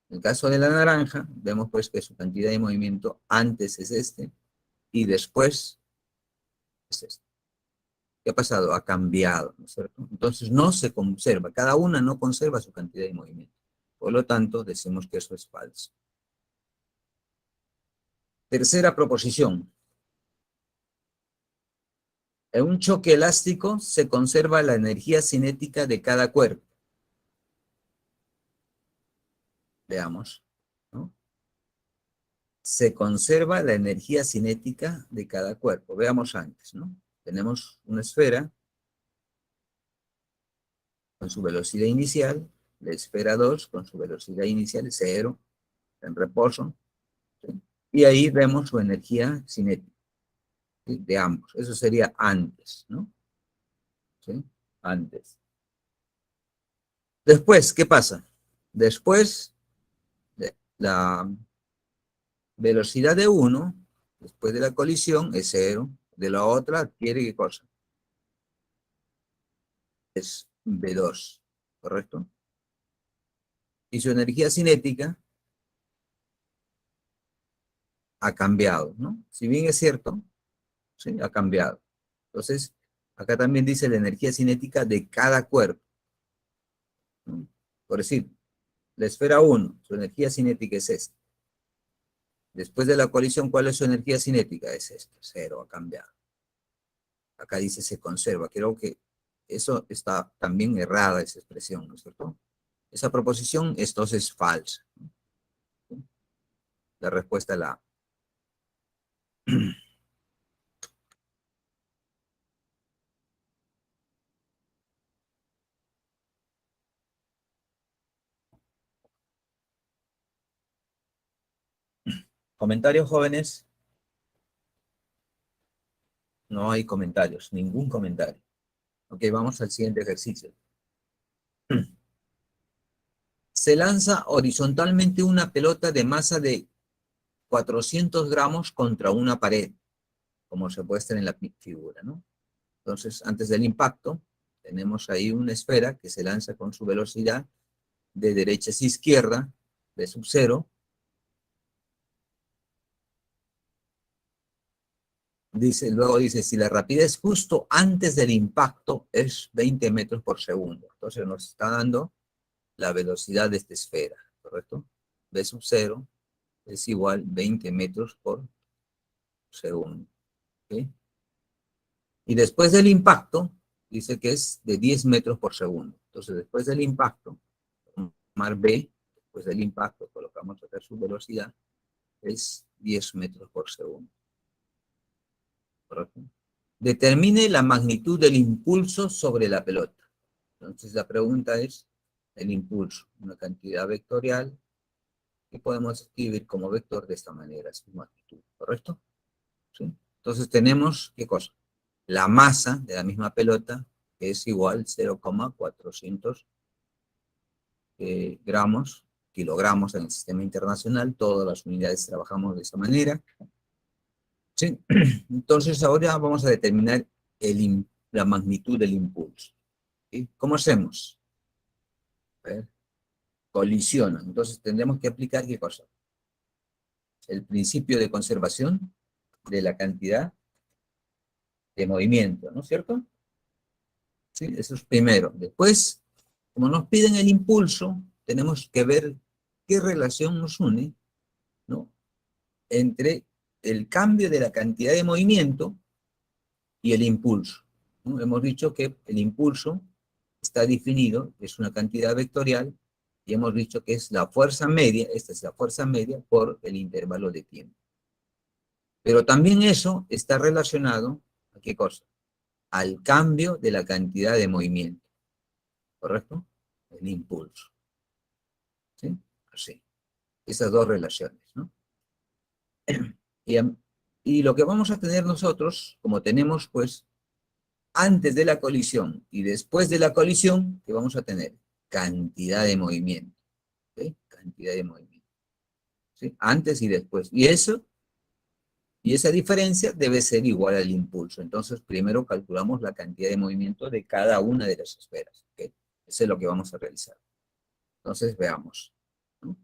En el caso de la naranja, vemos pues que su cantidad de movimiento antes es este y después es este. ¿Qué ha pasado? Ha cambiado, ¿no es cierto? Entonces no se conserva, cada una no conserva su cantidad de movimiento. Por lo tanto, decimos que eso es falso. Tercera proposición. En un choque elástico se conserva la energía cinética de cada cuerpo. Veamos, ¿no? Se conserva la energía cinética de cada cuerpo. Veamos antes, ¿no? Tenemos una esfera con su velocidad inicial, la esfera 2 con su velocidad inicial 0, en reposo, Y ahí vemos su energía cinética, ¿sí? De ambos. Eso sería antes, ¿no? ¿Sí? Antes. Después, ¿qué pasa? Después, la velocidad de uno, después de la colisión, es cero. De la otra, adquiere ¿qué cosa? Es V2, ¿correcto? Y su energía cinética ha cambiado, ¿no? Si bien es cierto, ¿sí? Ha cambiado. Entonces, acá también dice la energía cinética de cada cuerpo, ¿no? Por decir, la esfera uno, su energía cinética es esta. Después de la colisión, ¿cuál es su energía cinética? Es esta, cero, ha cambiado. Acá dice se conserva. Creo que eso está también errada, esa expresión, ¿no es cierto? Esa proposición entonces es falsa, ¿no? La respuesta es la A. ¿Comentarios, jóvenes? No hay comentarios, ningún comentario. Ok, vamos al siguiente ejercicio. Se lanza horizontalmente una pelota de masa de 400 gramos contra una pared, como se puede estar en la figura, ¿no? Entonces, antes del impacto, tenemos ahí una esfera que se lanza con su velocidad de derecha hacia izquierda, de sub cero. Luego dice, si la rapidez justo antes del impacto es 20 metros por segundo. Entonces nos está dando la velocidad de esta esfera, ¿correcto? V sub cero es igual 20 metros por segundo. ¿Sí? Y después del impacto, dice que es de 10 metros por segundo. Entonces, después del impacto, mar B, después del impacto, colocamos acá su velocidad, es 10 metros por segundo. ¿Correcto? Determine la magnitud del impulso sobre la pelota. Entonces, la pregunta es el impulso, una cantidad vectorial que podemos escribir como vector de esta manera, su magnitud. ¿Correcto? ¿Sí? Entonces, tenemos, ¿qué cosa? La masa de la misma pelota es igual 0,400 gramos, kilogramos en el sistema internacional. Todas las unidades trabajamos de esa manera. ¿Sí? Entonces ahora vamos a determinar la magnitud del impulso. ¿Sí? ¿Cómo hacemos? A ver, colisionan. Entonces tendremos que aplicar ¿qué cosa? El principio de conservación de la cantidad de movimiento, ¿no es cierto? ¿Sí? Eso es primero. Después, como nos piden el impulso, tenemos que ver qué relación nos une, ¿no? Entre el cambio de la cantidad de movimiento y el impulso, ¿no? Hemos dicho que el impulso está definido, es una cantidad vectorial, y hemos dicho que es la fuerza media, esta es la fuerza media por el intervalo de tiempo. Pero también eso está relacionado, ¿a qué cosa? Al cambio de la cantidad de movimiento, ¿correcto? El impulso, ¿sí? Así, esas dos relaciones, ¿no? Y, y lo que vamos a tener nosotros, como tenemos, pues, antes de la colisión y después de la colisión, que vamos a tener cantidad de movimiento, ¿sí? Cantidad de movimiento, ¿sí? Antes y después. Y esa diferencia debe ser igual al impulso. Entonces, primero calculamos la cantidad de movimiento de cada una de las esferas, ¿ok? Eso es lo que vamos a realizar. Entonces, veamos, ¿no?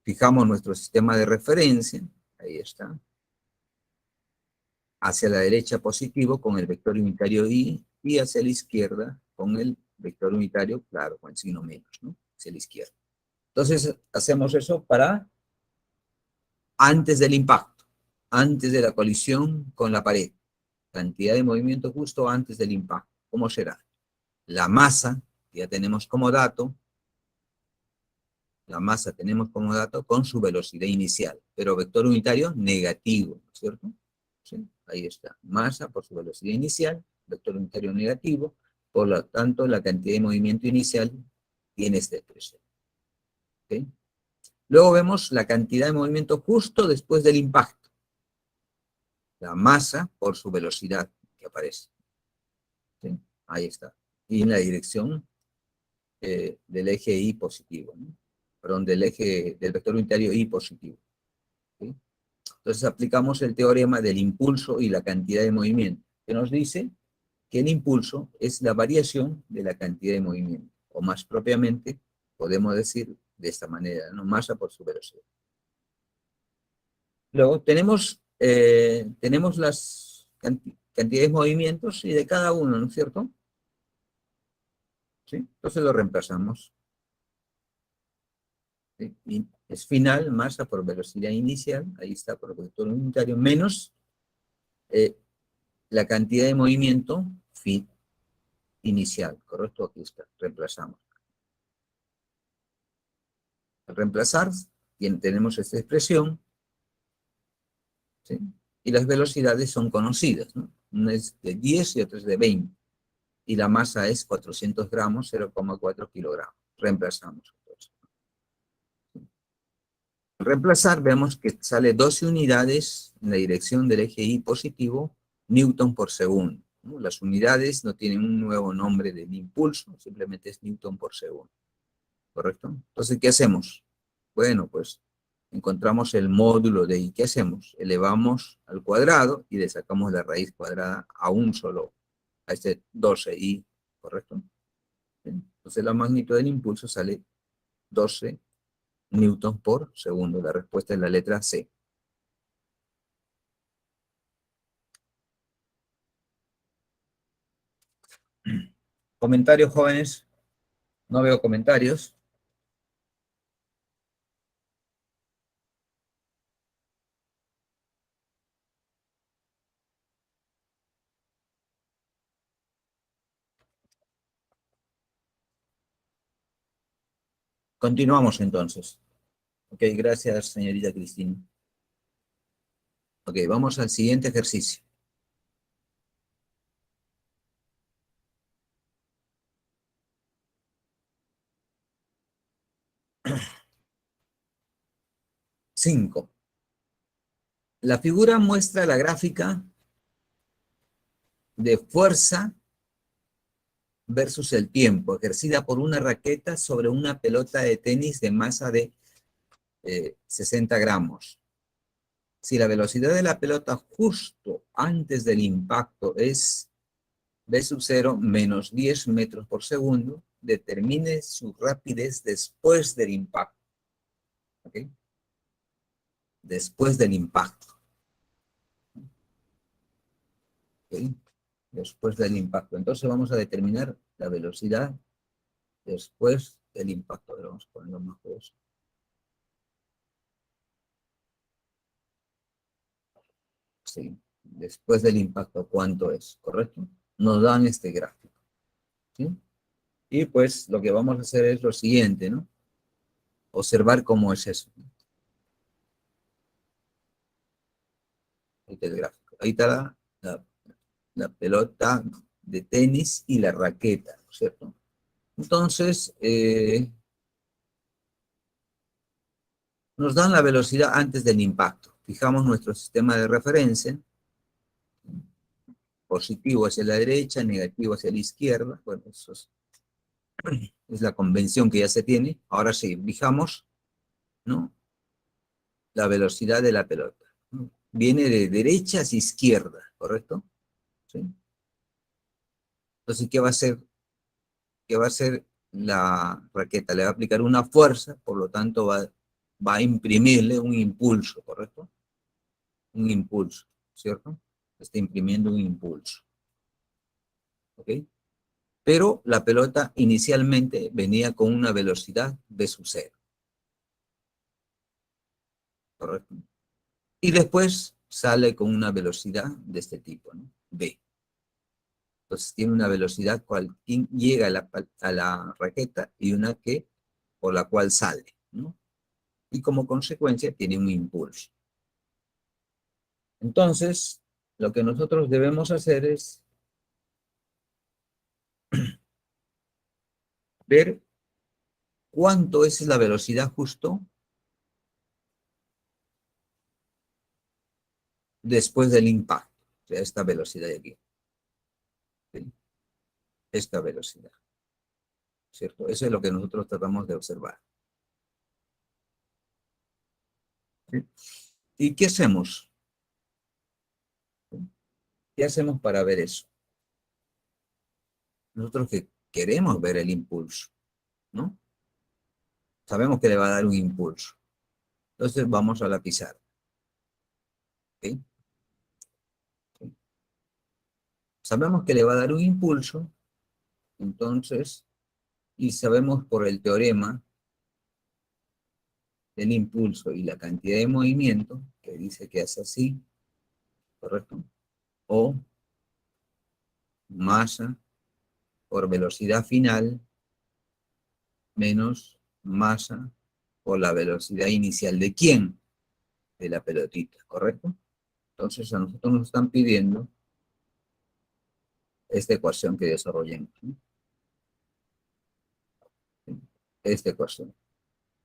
Fijamos nuestro sistema de referencia, ahí está, hacia la derecha positivo con el vector unitario I, y hacia la izquierda con el vector unitario, claro, con el signo menos, ¿no? Hacia la izquierda. Entonces, hacemos eso para antes del impacto, antes de la colisión con la pared. Cantidad de movimiento justo antes del impacto. ¿Cómo será? La masa, que ya tenemos como dato, la masa tenemos como dato con su velocidad inicial, pero vector unitario negativo, ¿no es cierto? ¿Sí? Ahí está, masa por su velocidad inicial, vector unitario negativo, por lo tanto la cantidad de movimiento inicial tiene esta expresión. ¿Okay? Luego vemos la cantidad de movimiento justo después del impacto. La masa por su velocidad que aparece. ¿Sí? Ahí está. Y en la dirección del eje Y positivo, ¿no? Perdón, del vector unitario Y positivo. ¿Sí? Entonces aplicamos el teorema del impulso y la cantidad de movimiento, que nos dice que el impulso es la variación de la cantidad de movimiento, o más propiamente, podemos decir de esta manera, ¿no? Masa por su velocidad. Luego tenemos las cantidades de movimientos y de cada uno, ¿no es cierto? ¿Sí? Entonces lo reemplazamos. ¿Sí? Y es final, masa por velocidad inicial, ahí está por vector unitario, menos la cantidad de movimiento inicial, ¿correcto? Aquí está, reemplazamos. Al reemplazar, tenemos esta expresión, ¿sí? Y las velocidades son conocidas, ¿no? Una es de 10 y otra es de 20. Y la masa es 400 gramos, 0,4 kilogramos. Reemplazamos. Al reemplazar, vemos que sale 12 unidades en la dirección del eje Y positivo, Newton por segundo, ¿no? Las unidades no tienen un nuevo nombre del impulso, simplemente es Newton por segundo. ¿Correcto? Entonces, ¿qué hacemos? Bueno, pues encontramos el módulo de I. ¿Qué hacemos? Elevamos al cuadrado y le sacamos la raíz cuadrada a un solo, a este 12I, ¿correcto? Bien. Entonces la magnitud del impulso sale 12 newtons por segundo. La respuesta es la letra C. ¿Comentarios, jóvenes? No veo comentarios. Continuamos entonces. Ok, gracias, señorita Cristina. Ok, vamos al siguiente ejercicio. Cinco. La figura muestra la gráfica de fuerza versus el tiempo, ejercida por una raqueta sobre una pelota de tenis de masa de 60 gramos. Si la velocidad de la pelota justo antes del impacto es v sub 0 menos 10 metros por segundo, determine su rapidez después del impacto. ¿Ok? Después del impacto. ¿Ok? Después del impacto. Entonces vamos a determinar la velocidad después del impacto. Vamos a ponerlo más grueso. Sí, después del impacto, ¿cuánto es? ¿Correcto? Nos dan este gráfico. ¿Sí? Y pues lo que vamos a hacer es lo siguiente, ¿no? Observar cómo es eso. Ahí está el gráfico. Ahí está la pelota de tenis y la raqueta, ¿no es cierto? Entonces, nos dan la velocidad antes del impacto. Fijamos nuestro sistema de referencia. Positivo hacia la derecha, negativo hacia la izquierda. Bueno, eso es la convención que ya se tiene. Ahora sí, fijamos, ¿no? La velocidad de la pelota, ¿no? Viene de derecha hacia izquierda, ¿correcto? ¿Sí? Entonces, ¿qué va a hacer? ¿Qué va a hacer la raqueta? Le va a aplicar una fuerza, por lo tanto va a imprimirle un impulso, ¿correcto? Un impulso, ¿cierto? Está imprimiendo un impulso, ¿ok? Pero la pelota inicialmente venía con una velocidad v sub 0, ¿correcto? Y después sale con una velocidad de este tipo, ¿no? V. Entonces tiene una velocidad cual llega a la raqueta y una que por la cual sale, ¿no? Y como consecuencia tiene un impulso. Entonces, lo que nosotros debemos hacer es ver cuánto es la velocidad justo después del impacto. O sea, esta velocidad de aquí. ¿Sí? Esta velocidad. ¿Cierto? Eso es lo que nosotros tratamos de observar. ¿Sí? ¿Y qué hacemos? ¿Qué hacemos para ver eso? Nosotros que queremos ver el impulso, ¿no? Sabemos que le va a dar un impulso. Entonces vamos a la pizarra. ¿Ok? Sabemos que le va a dar un impulso, entonces, y sabemos por el teorema del impulso y la cantidad de movimiento, que dice que es así, ¿correcto? O masa por velocidad final menos masa por la velocidad inicial. ¿De quién? De la pelotita, ¿correcto? Entonces a nosotros nos están pidiendo esta ecuación que desarrollemos, ¿no? Esta ecuación.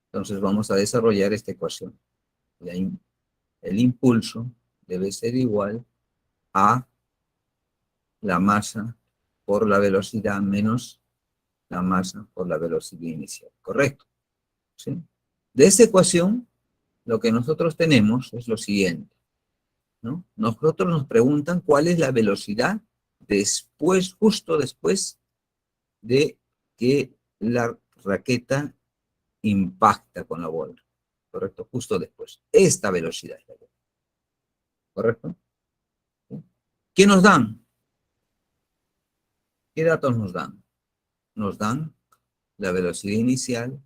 Entonces vamos a desarrollar esta ecuación. El impulso debe ser igual a la masa por la velocidad menos la masa por la velocidad inicial, ¿correcto? ¿Sí? De esta ecuación, lo que nosotros tenemos es lo siguiente, ¿no? Nosotros nos preguntan cuál es la velocidad después, justo después de que la raqueta impacta con la bola, ¿correcto? Justo después. Esta velocidad, ¿correcto? ¿Qué nos dan? ¿Qué datos nos dan? Nos dan la velocidad inicial,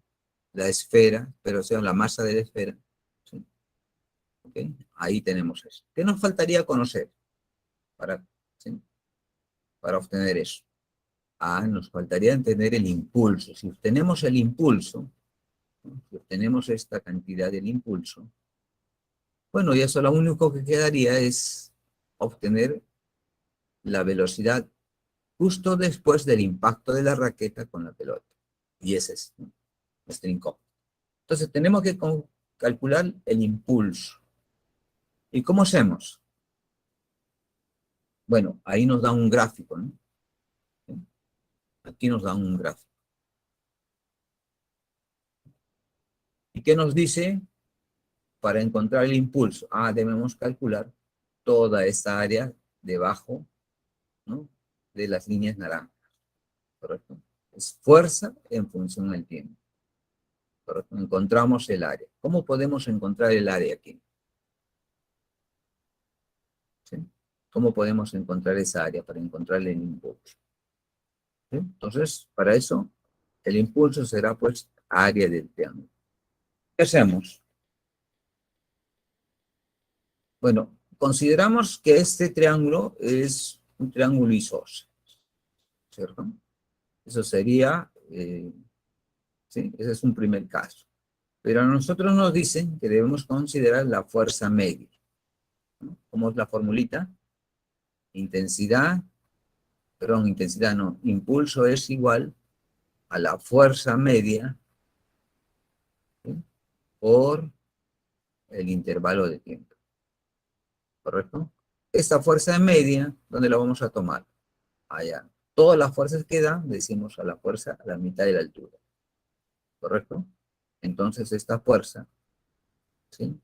la esfera, pero o sea, la masa de la esfera. ¿Sí? ¿Okay? Ahí tenemos eso. ¿Qué nos faltaría conocer para, ¿sí? para obtener eso? Ah, nos faltaría entender el impulso. Si obtenemos el impulso, ¿no? Si obtenemos esta cantidad del impulso, bueno, y eso lo único que quedaría es obtener la velocidad justo después del impacto de la raqueta con la pelota. Y ese es, ¿no? Nuestro incógnito. Entonces tenemos que calcular el impulso. ¿Y cómo hacemos? Bueno, ahí nos da un gráfico, ¿no? ¿Sí? Aquí nos da un gráfico. ¿Y qué nos dice? Para encontrar el impulso. Ah, debemos calcular toda esta área debajo, ¿no? De las líneas naranjas, ¿correcto? Es fuerza en función del tiempo, ¿correcto? Encontramos el área. ¿Cómo podemos encontrar el área aquí? ¿Sí? ¿Cómo podemos encontrar esa área para encontrar el impulso? ¿Sí? Entonces, para eso, el impulso será pues área del triángulo. ¿Qué hacemos? Bueno, consideramos que este triángulo es un triángulo isósceles, ¿cierto? Eso sería, ¿sí? Ese es un primer caso. Pero a nosotros nos dicen que debemos considerar la fuerza media, ¿no? ¿Cómo es la formulita? Intensidad, perdón, intensidad no, impulso es igual a la fuerza media, ¿sí? Por el intervalo de tiempo, ¿correcto? Esta fuerza media, ¿dónde la vamos a tomar? Allá. Todas las fuerzas que dan, decimos a la fuerza a la mitad de la altura, ¿correcto? Entonces esta fuerza, ¿sí?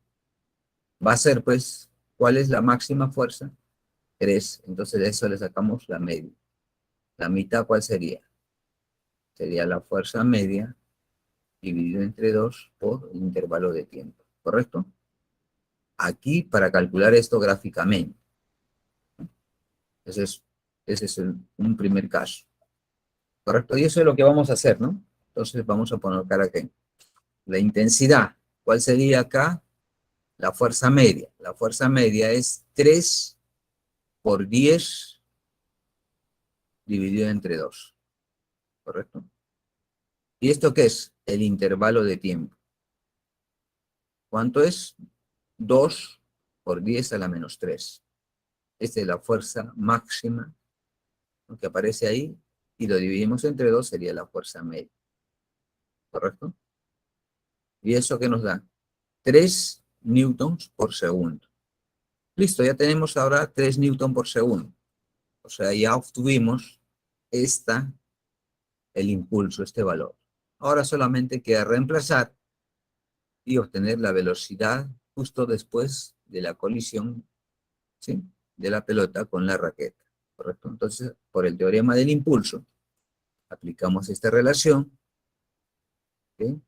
Va a ser, pues, ¿cuál es la máxima fuerza? 3. Entonces de eso le sacamos la media. La mitad, ¿cuál sería? Sería la fuerza media dividido entre 2 por el intervalo de tiempo, ¿correcto? Aquí, para calcular esto gráficamente, ese es, un primer caso, ¿correcto? Y eso es lo que vamos a hacer, ¿no? Entonces vamos a poner cara aquí. La intensidad, ¿cuál sería acá? La fuerza media. La fuerza media es 3 por 10 dividido entre 2, ¿correcto? ¿Y esto qué es? El intervalo de tiempo. ¿Cuánto es? 2 por 10 a la menos 3. Esta es la fuerza máxima, ¿no? Que aparece ahí, y lo dividimos entre 2, sería la fuerza media, ¿correcto? ¿Y eso qué nos da? 3 newtons por segundo. Listo, ya tenemos ahora 3 newton por segundo. O sea, ya obtuvimos el impulso, este valor. Ahora solamente queda reemplazar y obtener la velocidad justo después de la colisión, ¿sí?, de la pelota con la raqueta, ¿correcto? Entonces, por el teorema del impulso, aplicamos esta relación, ¿sí?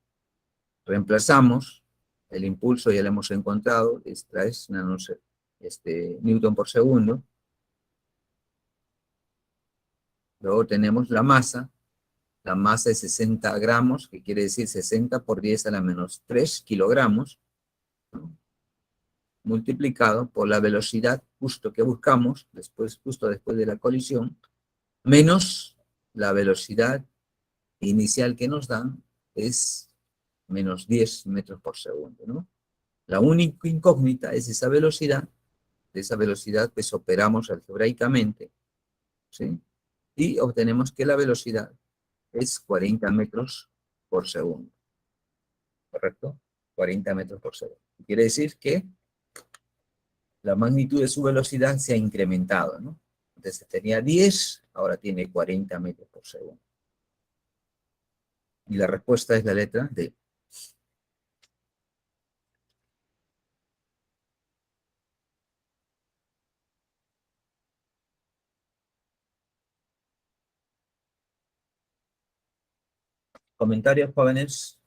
Reemplazamos el impulso, ya lo hemos encontrado, esta es newton por segundo. Luego tenemos la masa es 60 gramos, que quiere decir 60 por 10 a la menos 3 kilogramos, ¿no?, multiplicado por la velocidad justo que buscamos, justo después de la colisión, menos la velocidad inicial que nos dan, es menos 10 metros por segundo, ¿no? La única incógnita es esa velocidad. De esa velocidad, pues operamos algebraicamente, ¿sí? Y obtenemos que la velocidad es 40 metros por segundo, ¿correcto? 40 metros por segundo. Quiere decir que la magnitud de su velocidad se ha incrementado, ¿no? Entonces tenía 10, ahora tiene 40 metros por segundo. Y la respuesta es la letra D. ¿Comentarios, jóvenes?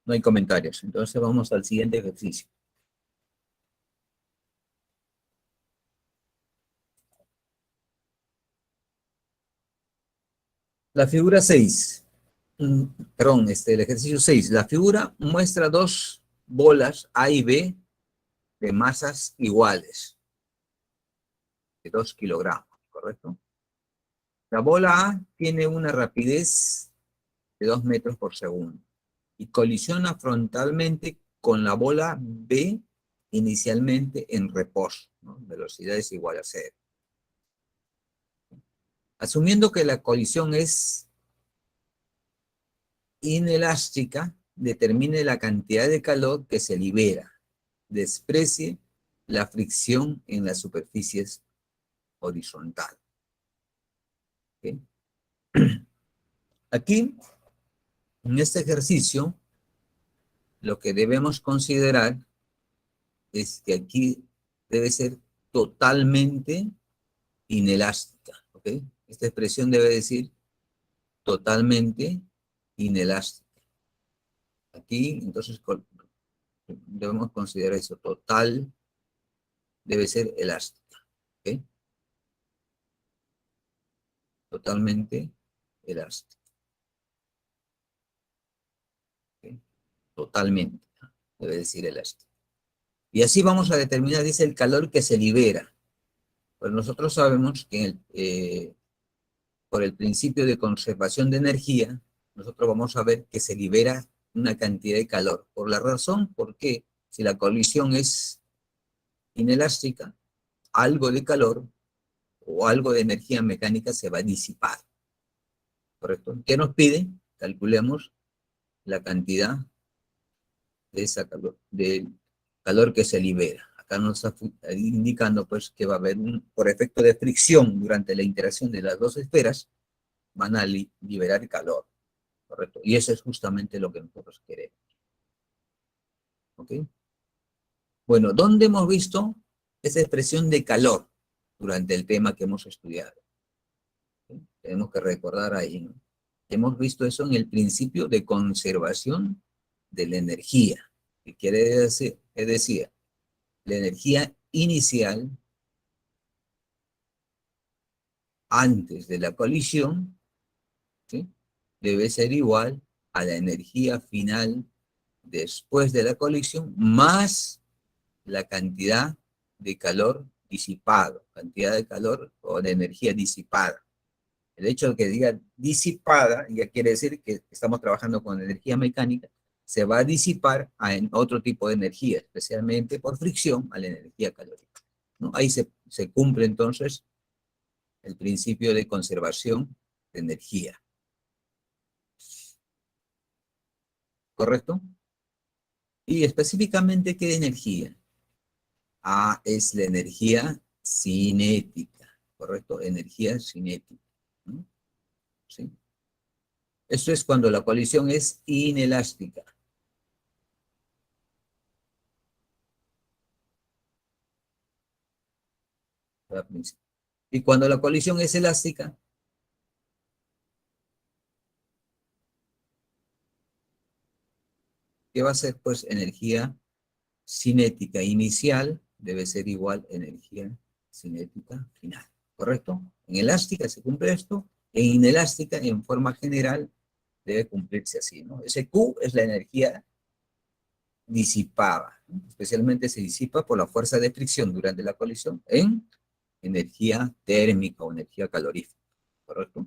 No hay comentarios. Entonces vamos al siguiente ejercicio. La figura 6. Perdón, el ejercicio 6. La figura muestra dos bolas A y B de masas iguales, de 2 kilogramos, ¿correcto? La bola A tiene una rapidez de 2 metros por segundo y colisiona frontalmente con la bola B inicialmente en reposo, ¿no? Velocidad es igual a 0. Asumiendo que la colisión es inelástica, determine la cantidad de calor que se libera. Desprecie la fricción en las superficies horizontales. ¿Okay? Aquí, en este ejercicio, lo que debemos considerar es que aquí debe ser totalmente inelástica. ¿Okay? Esta expresión debe decir totalmente inelástica. Aquí, entonces, debemos considerar eso. Total debe ser elástica. ¿Okay? Totalmente elástica. ¿Okay? Totalmente, ¿no? Debe decir elástica. Y así vamos a determinar, dice, el calor que se libera. Pues nosotros sabemos que por el principio de conservación de energía, nosotros vamos a ver que se libera una cantidad de calor. Por la razón, porque si la colisión es inelástica, algo de calor o algo de energía mecánica se va a disipar. ¿Correcto? ¿Qué nos pide? Calculemos la cantidad de calor que se libera. Acá nos está indicando pues que va a haber por efecto de fricción durante la interacción de las dos esferas, van a liberar calor, ¿correcto? Y eso es justamente lo que nosotros queremos. ¿Ok? Bueno, ¿dónde hemos visto esa expresión de calor durante el tema que hemos estudiado? ¿Sí? Tenemos que recordar ahí, ¿no? Hemos visto eso en el principio de conservación de la energía, que quiere decir, es decir, la energía inicial antes de la colisión, ¿sí?, debe ser igual a la energía final después de la colisión más la cantidad de calor disipado, cantidad de calor o de energía disipada. El hecho de que diga disipada ya quiere decir que estamos trabajando con energía mecánica, se va a disipar en otro tipo de energía, especialmente por fricción a la energía calórica. ¿no? Ahí se cumple entonces el principio de conservación de energía. ¿Correcto? Y específicamente, ¿qué energía? Es la energía cinética, ¿correcto? Energía cinética, ¿no? ¿Sí? Eso es cuando la colisión es inelástica. Y cuando la colisión es elástica, ¿qué va a ser? Pues energía cinética inicial debe ser igual a energía cinética final, ¿correcto? En elástica se cumple esto, en inelástica, en forma general, debe cumplirse así, ¿no? Ese Q es la energía disipada, ¿no? Especialmente se disipa por la fuerza de fricción durante la colisión en energía térmica o energía calorífica, ¿correcto?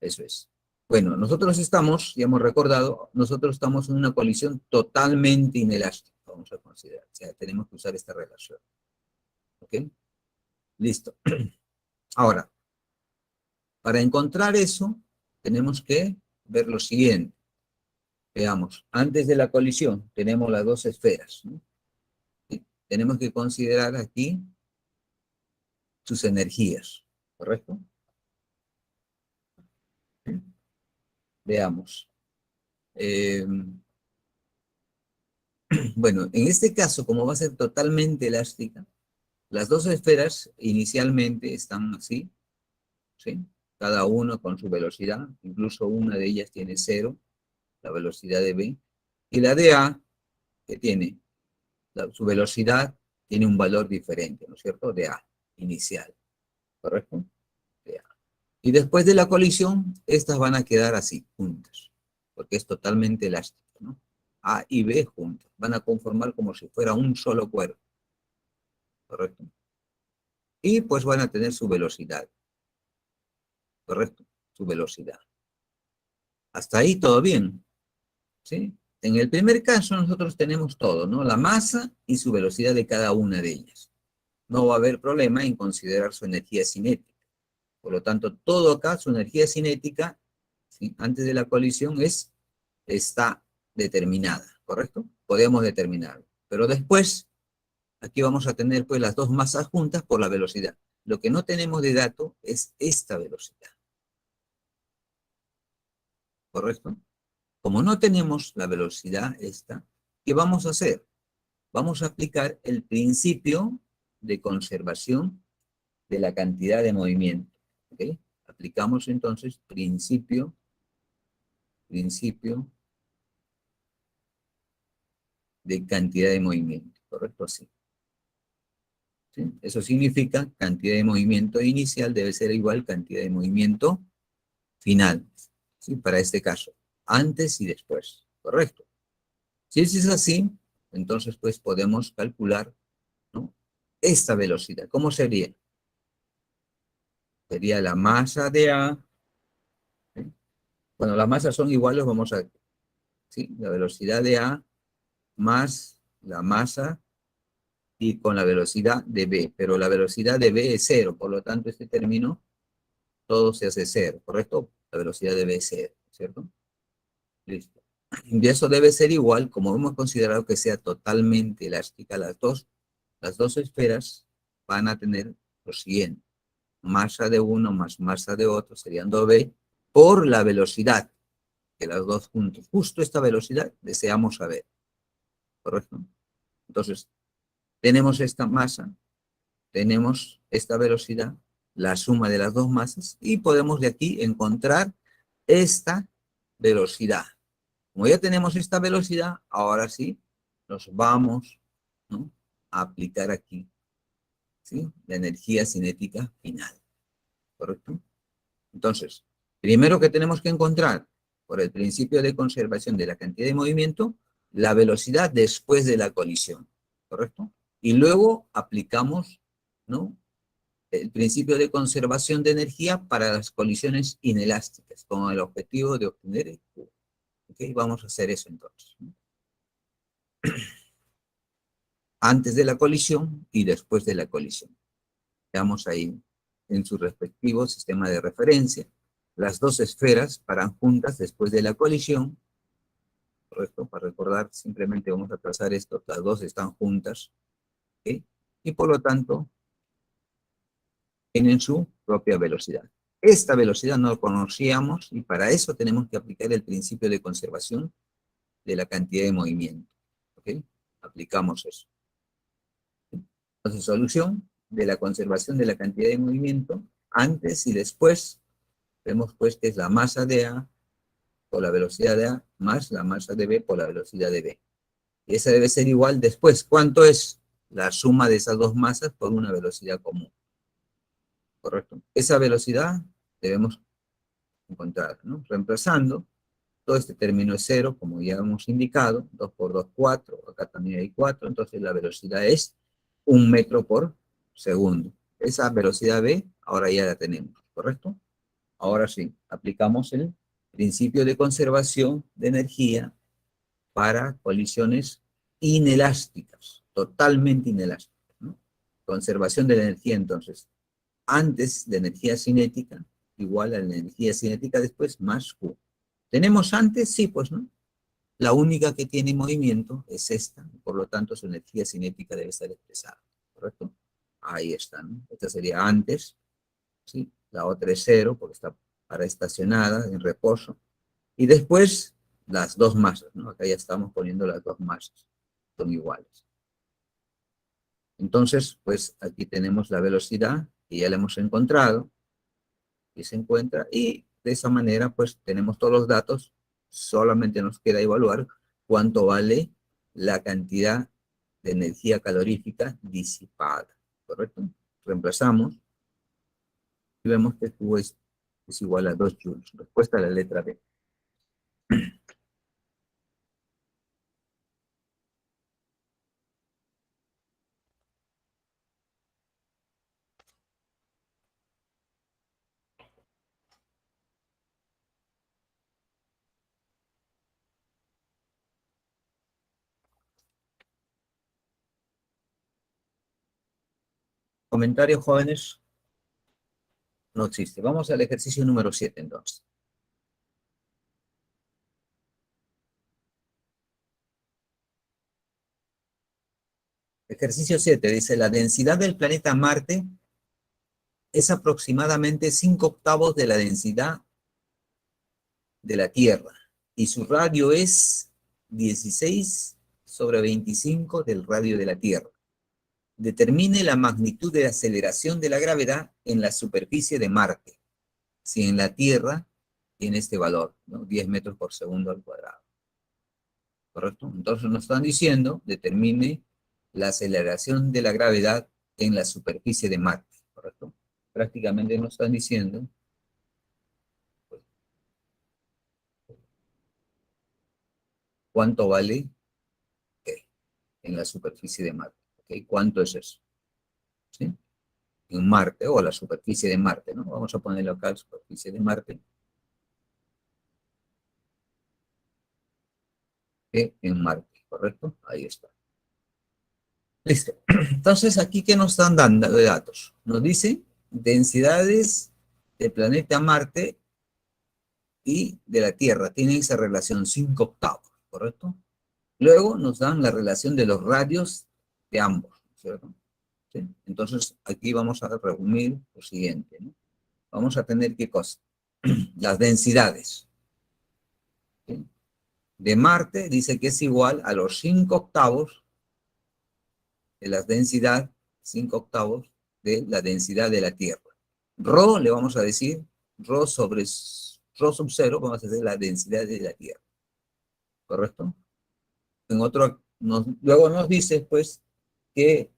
Eso es. Bueno, nosotros estamos, ya hemos recordado, nosotros estamos en una colisión totalmente inelástica, vamos a considerar. O sea, tenemos que usar esta relación. ¿Ok? Listo. Ahora, para encontrar eso, tenemos que ver lo siguiente. Veamos, antes de la colisión tenemos las dos esferas, ¿no? ¿Sí? Tenemos que considerar aquí sus energías, ¿correcto? ¿Sí? Veamos. Eh, bueno, en este caso, como va a ser totalmente elástica, las dos esferas inicialmente están así, ¿sí? Cada uno con su velocidad, incluso una de ellas tiene cero, la velocidad de B, y la de A, que tiene su velocidad, tiene un valor diferente, ¿no es cierto? De A, inicial, ¿correcto? De A. Y después de la colisión, estas van a quedar así, juntas, porque es totalmente elástico, ¿no? A y B juntas, van a conformar como si fuera un solo cuerpo, ¿correcto? Y pues van a tener su velocidad, ¿correcto? Su velocidad. Hasta ahí todo bien, ¿sí? En el primer caso nosotros tenemos todo, ¿no? La masa y su velocidad de cada una de ellas. No va a haber problema en considerar su energía cinética. Por lo tanto, todo acá, su energía cinética, ¿sí? Antes de la colisión, está determinada, ¿correcto? Podemos determinarlo. Pero después, aquí vamos a tener pues las dos masas juntas por la velocidad. Lo que no tenemos de dato es esta velocidad, ¿correcto? Como no tenemos la velocidad esta, ¿qué vamos a hacer? Vamos a aplicar el principio de conservación de la cantidad de movimiento. ¿Ok? Aplicamos entonces principio de cantidad de movimiento, ¿correcto? Así. ¿Sí? Eso significa cantidad de movimiento inicial debe ser igual a cantidad de movimiento final, ¿sí? Para este caso, antes y después, ¿correcto? Si es así, entonces pues podemos calcular, ¿no? Esta velocidad. ¿Cómo sería? Sería la masa de A. ¿Sí? Cuando las masas son iguales, vamos a, ¿sí? La velocidad de A más la masa y con la velocidad de B, pero la velocidad de B es cero, por lo tanto este término todo se hace cero, ¿correcto? La velocidad de B es cero, ¿cierto? Listo. Y eso debe ser igual, como hemos considerado que sea totalmente elástica, las dos esferas van a tener lo siguiente: masa de uno más masa de otro serían 2B por la velocidad que las dos juntos. Justo esta velocidad deseamos saber, ¿correcto? Entonces, tenemos esta masa, tenemos esta velocidad, la suma de las dos masas, y podemos de aquí encontrar esta velocidad. Como ya tenemos esta velocidad, ahora sí, nos vamos, ¿no?, a aplicar aquí, ¿sí?, la energía cinética final, ¿correcto? Entonces, primero que tenemos que encontrar, por el principio de conservación de la cantidad de movimiento, la velocidad después de la colisión, ¿correcto? Y luego aplicamos, ¿no?, el principio de conservación de energía para las colisiones inelásticas, con el objetivo de obtener el Q. ¿Ok? Vamos a hacer eso entonces, ¿no?, antes de la colisión y después de la colisión. Veamos ahí, en su respectivo sistema de referencia. Las dos esferas paran juntas después de la colisión, ¿correcto? Para recordar, simplemente vamos a trazar esto, las dos están juntas, ¿ok? Y por lo tanto, tienen su propia velocidad. Esta velocidad no la conocíamos y para eso tenemos que aplicar el principio de conservación de la cantidad de movimiento, ¿ok? Aplicamos eso. Entonces, solución de la conservación de la cantidad de movimiento, antes y después, vemos pues que es la masa de A por la velocidad de A más la masa de B por la velocidad de B. Y esa debe ser igual después. ¿Cuánto es la suma de esas dos masas por una velocidad común? ¿Correcto? Esa velocidad debemos encontrar, ¿no? Reemplazando, todo este término es cero, como ya hemos indicado, 2 por 2, 4, acá también hay 4, entonces la velocidad es 1 metro por segundo. Esa velocidad B, ahora ya la tenemos, ¿correcto? Ahora sí, aplicamos el principio de conservación de energía para colisiones inelásticas, totalmente inelásticas, ¿no? Conservación de la energía, entonces, antes de energía cinética, igual a la energía cinética después, más Q. ¿Tenemos antes? Sí, pues, ¿no? La única que tiene movimiento es esta, por lo tanto su energía cinética debe estar expresada, ¿correcto? Ahí está, ¿no? Esta sería antes, ¿sí? La otra es cero, porque está para estacionada, en reposo. Y después, las dos masas, ¿no? Acá ya estamos poniendo las dos masas, son iguales. Entonces, pues aquí tenemos la velocidad, que ya la hemos encontrado, y se encuentra, y de esa manera, pues tenemos todos los datos, solamente nos queda evaluar cuánto vale la cantidad de energía calorífica disipada, ¿correcto? Reemplazamos, y vemos que Q es igual a 2 joules. Respuesta a la letra B. Comentarios, jóvenes, no existe. Vamos al ejercicio número 7, entonces. Ejercicio 7 dice, la densidad del planeta Marte es aproximadamente 5 octavos de la densidad de la Tierra y su radio es 16 sobre 25 del radio de la Tierra. Determine la magnitud de aceleración de la gravedad en la superficie de Marte, si en la Tierra tiene este valor, ¿no? 10 metros por segundo al cuadrado. ¿Correcto? Entonces nos están diciendo, determine la aceleración de la gravedad en la superficie de Marte, ¿correcto? Prácticamente nos están diciendo pues, cuánto vale en la superficie de Marte. ¿Okay? ¿Cuánto es eso? ¿Sí? En Marte, o la superficie de Marte, ¿no? Vamos a ponerlo acá, la superficie de Marte, en Marte, ¿correcto? Ahí está. Listo. Entonces, aquí, ¿qué nos están dando de datos? Nos dice densidades del planeta Marte y de la Tierra. Tienen esa relación 5 octavos, ¿correcto? Luego nos dan la relación de los radios de ambos, ¿cierto? ¿Sí? Entonces, aquí vamos a resumir lo siguiente, ¿no? Vamos a tener, ¿qué cosa? Las densidades, ¿sí? De Marte dice que es igual a los 5 octavos de la densidad, 5 octavos de la densidad de la Tierra. Rho le vamos a decir, Rho sobre Rho sub 0, vamos a hacer la densidad de la Tierra, ¿correcto? En otro, luego nos dice, pues, que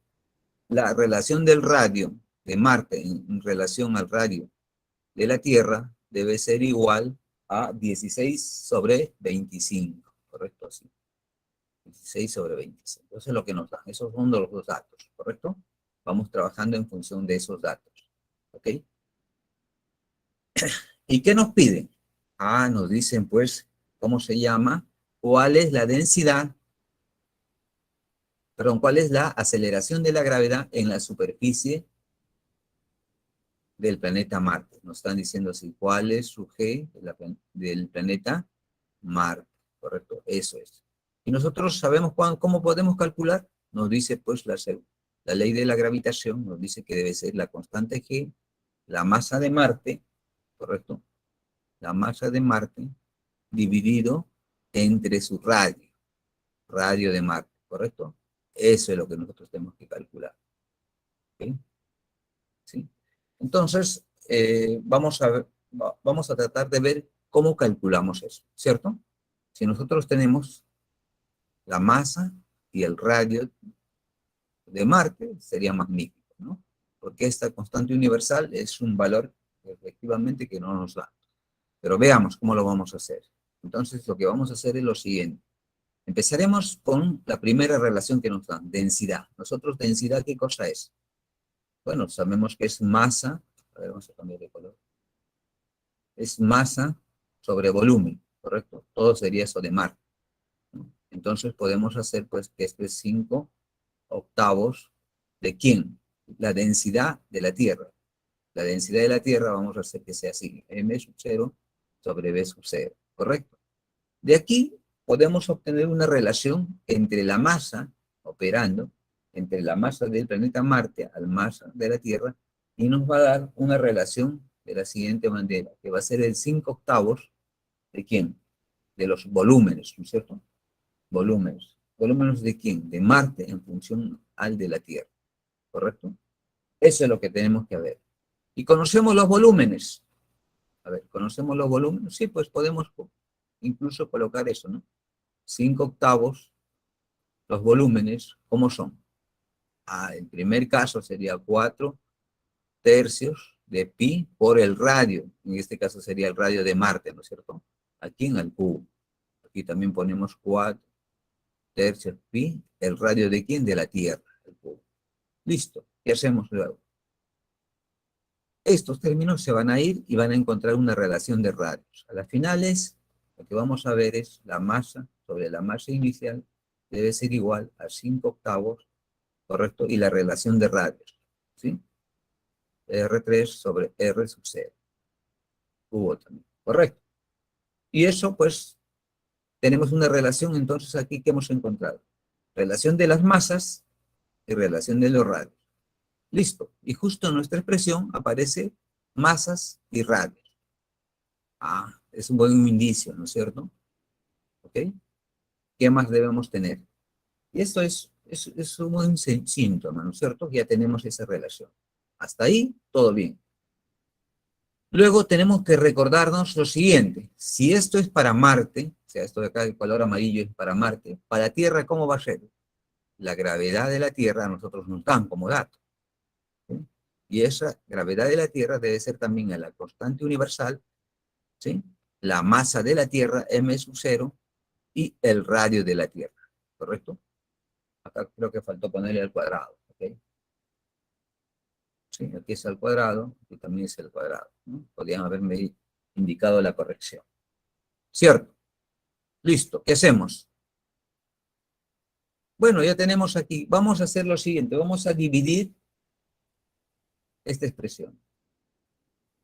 la relación del radio de Marte en relación al radio de la Tierra debe ser igual a 16 sobre 25, ¿correcto? Así. 16 sobre 25. Eso es lo que nos dan. Esos son los dos datos, ¿correcto? Vamos trabajando en función de esos datos, ¿ok? ¿Y qué nos piden? Ah, nos dicen, pues, ¿cómo se llama? ¿Cuál es la densidad? Perdón, ¿cuál es la aceleración de la gravedad en la superficie del planeta Marte. Nos están diciendo así, ¿cuál es su G del planeta Marte? Correcto, eso es. Y nosotros sabemos cómo podemos calcular. Nos dice pues la ley de la gravitación, nos dice que debe ser la constante G, la masa de Marte, correcto, la masa de Marte dividido entre su radio de Marte, correcto. Eso es lo que nosotros tenemos que calcular. ¿Sí? ¿Sí? Entonces, vamos a tratar de ver cómo calculamos eso, ¿cierto? Si nosotros tenemos la masa y el radio de Marte, sería magnífico, ¿no? Porque esta constante universal es un valor efectivamente que no nos da. Pero veamos cómo lo vamos a hacer. Entonces, lo que vamos a hacer es lo siguiente. Empezaremos con la primera relación que nos dan, densidad. Nosotros, densidad, ¿qué cosa es? Bueno, sabemos que es masa, a ver, vamos a cambiar de color. Es masa sobre volumen, ¿correcto? Todo sería eso de Marte, ¿no? Entonces podemos hacer pues que este es 5 octavos de ¿quién? La densidad de la Tierra. La densidad de la Tierra vamos a hacer que sea así, m sub 0 sobre b sub 0, ¿correcto? De aquí podemos obtener una relación entre la masa operando, entre la masa del planeta Marte al masa de la Tierra, y nos va a dar una relación de la siguiente manera, que va a ser el 5 octavos ¿de quién? De los volúmenes, ¿no es cierto? Volúmenes. ¿Volúmenes de quién? De Marte en función al de la Tierra, ¿correcto? Eso es lo que tenemos que ver. Y conocemos los volúmenes. A ver, ¿conocemos los volúmenes? Sí, pues podemos incluso colocar eso, ¿no? 5 octavos, los volúmenes, ¿cómo son? El primer caso sería 4 tercios de pi por el radio. En este caso sería el radio de Marte, ¿no es cierto? Aquí en el cubo. Aquí también ponemos 4 tercios pi, el radio de quién? De la Tierra. El cubo. Listo. ¿Qué hacemos luego? Estos términos se van a ir y van a encontrar una relación de radios. A las finales, lo que vamos a ver es la masa sobre la masa inicial debe ser igual a 5 octavos, ¿correcto? Y la relación de radios, ¿sí? R3 sobre R sub 0. Hubo también, ¿correcto? Y eso, pues, tenemos una relación entonces aquí que hemos encontrado. Relación de las masas y relación de los radios. Listo. Y justo en nuestra expresión aparece masas y radios. Es un buen indicio, ¿no es cierto? ¿Ok? ¿Qué más debemos tener? Y esto es un buen síntoma, ¿no es cierto? Ya tenemos esa relación. Hasta ahí, todo bien. Luego tenemos que recordarnos lo siguiente. Si esto es para Marte, o sea, esto de acá, el color amarillo es para Marte, para Tierra, ¿cómo va a ser? La gravedad de la Tierra a nosotros nos dan como dato, ¿sí? Y esa gravedad de la Tierra debe ser también a la constante universal, ¿sí? La masa de la Tierra, m sub 0, y el radio de la Tierra, ¿correcto? Acá creo que faltó ponerle al cuadrado, ¿ok? Sí, aquí es al cuadrado, y también es el cuadrado, ¿no? Podrían haberme indicado la corrección. ¿Cierto? Listo, ¿qué hacemos? Bueno, ya tenemos aquí, vamos a hacer lo siguiente, vamos a dividir esta expresión.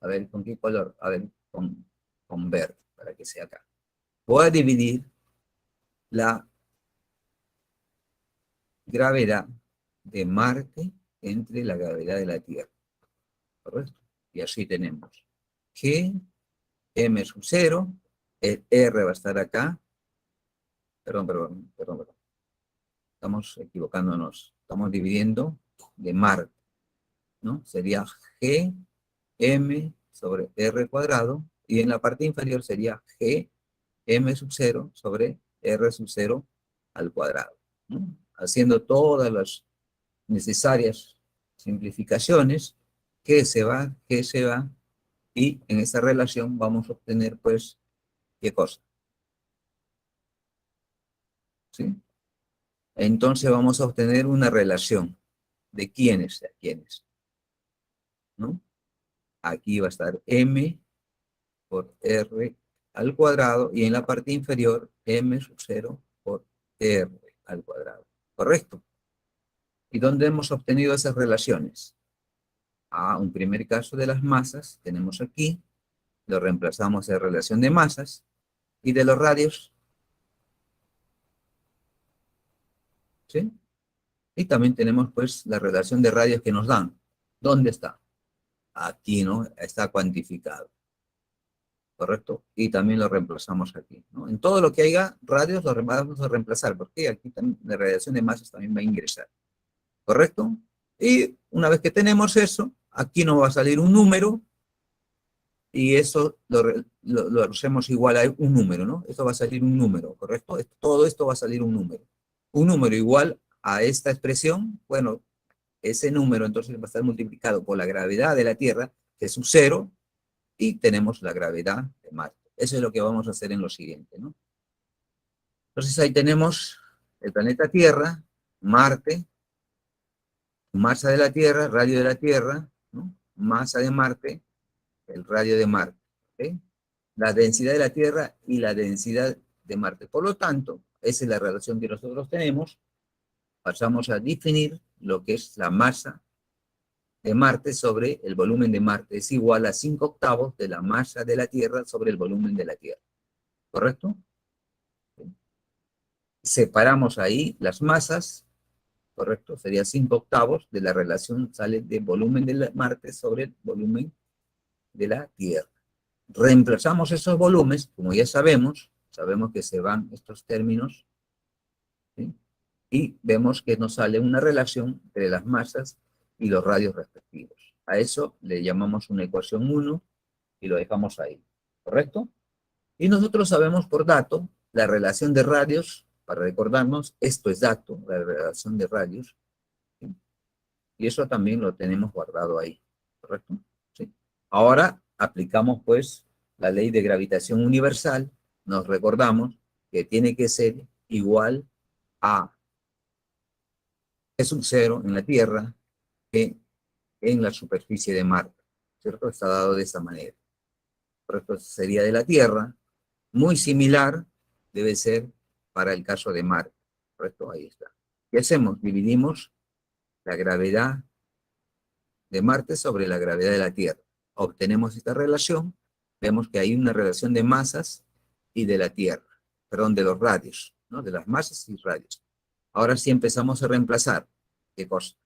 A ver, ¿con qué color? A ver, con verde, para que sea acá. Voy a dividir la gravedad de Marte entre la gravedad de la Tierra, ¿correcto? Y así tenemos G, M sub 0, el R va a estar acá, perdón. Estamos equivocándonos, estamos dividiendo de Marte, ¿no? Sería G, M sobre R cuadrado, y en la parte inferior sería G, M sub 0 sobre R sub 0 al cuadrado, ¿no? Haciendo todas las necesarias simplificaciones, G se va, y en esa relación vamos a obtener, pues, ¿qué cosa? ¿Sí? Entonces vamos a obtener una relación de quiénes a quiénes, ¿no? Aquí va a estar M por R al cuadrado, y en la parte inferior M sub 0 por R al cuadrado. ¿Correcto? ¿Y dónde hemos obtenido esas relaciones? a un primer caso de las masas, tenemos aquí, lo reemplazamos en relación de masas, y de los radios, ¿sí? Y también tenemos pues la relación de radios que nos dan. ¿Dónde está? Aquí, ¿no? Está cuantificado, ¿correcto? Y también lo reemplazamos aquí, ¿no? En todo lo que haya radios lo vamos a reemplazar, porque aquí también la radiación de masas también va a ingresar, ¿correcto? Y una vez que tenemos eso, aquí nos va a salir un número, y eso lo hacemos igual a un número, ¿no? Esto va a salir un número, ¿correcto? Todo esto va a salir un número. Un número igual a esta expresión, bueno, ese número entonces va a estar multiplicado por la gravedad de la Tierra, que es un cero, y tenemos la gravedad de Marte. Eso es lo que vamos a hacer en lo siguiente, ¿no? Entonces ahí tenemos el planeta Tierra, Marte, masa de la Tierra, radio de la Tierra, ¿no? Masa de Marte, el radio de Marte, ¿ok? La densidad de la Tierra y la densidad de Marte. Por lo tanto, esa es la relación que nosotros tenemos. Pasamos a definir lo que es la masa de Marte sobre el volumen de Marte. Es igual a 5/8 de la masa de la Tierra sobre el volumen de la Tierra. ¿Correcto? Separamos ahí las masas, ¿correcto? Sería 5/8 de la relación, sale de volumen de Marte sobre el volumen de la Tierra. Reemplazamos esos volúmenes, como ya sabemos que se van estos términos, ¿sí? Y vemos que nos sale una relación entre las masas y los radios respectivos. A eso le llamamos una ecuación 1 y lo dejamos ahí, ¿correcto? Y nosotros sabemos por dato la relación de radios, para recordarnos, esto es dato, la relación de radios, ¿sí? Y eso también lo tenemos guardado ahí, ¿correcto? ¿Sí? Ahora aplicamos pues la ley de gravitación universal, nos recordamos que tiene que ser igual a es un cero en la Tierra que en la superficie de Marte, ¿cierto? Está dado de esa manera. Correcto, sería de la Tierra, muy similar debe ser para el caso de Marte, ¿correcto? Ahí está. ¿Qué hacemos? Dividimos la gravedad de Marte sobre la gravedad de la Tierra. Obtenemos esta relación, vemos que hay una relación de masas y de la Tierra, perdón, de los radios, ¿no? De las masas y radios. Ahora sí empezamos a reemplazar, ¿qué cosa?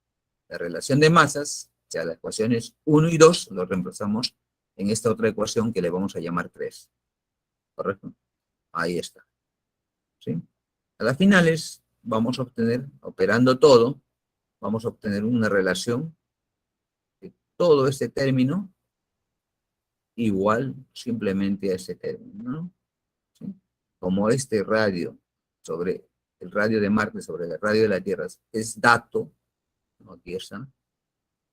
La relación de masas, o sea, las ecuaciones 1 y 2, lo reemplazamos en esta otra ecuación que le vamos a llamar 3, ¿correcto? Ahí está, ¿sí? A las finales vamos a obtener, operando todo, vamos a obtener una relación de todo este término igual simplemente a ese término, ¿no? ¿Sí? Como este radio sobre el radio de Marte sobre el radio de la Tierra es dato, ¿no? Aquí está,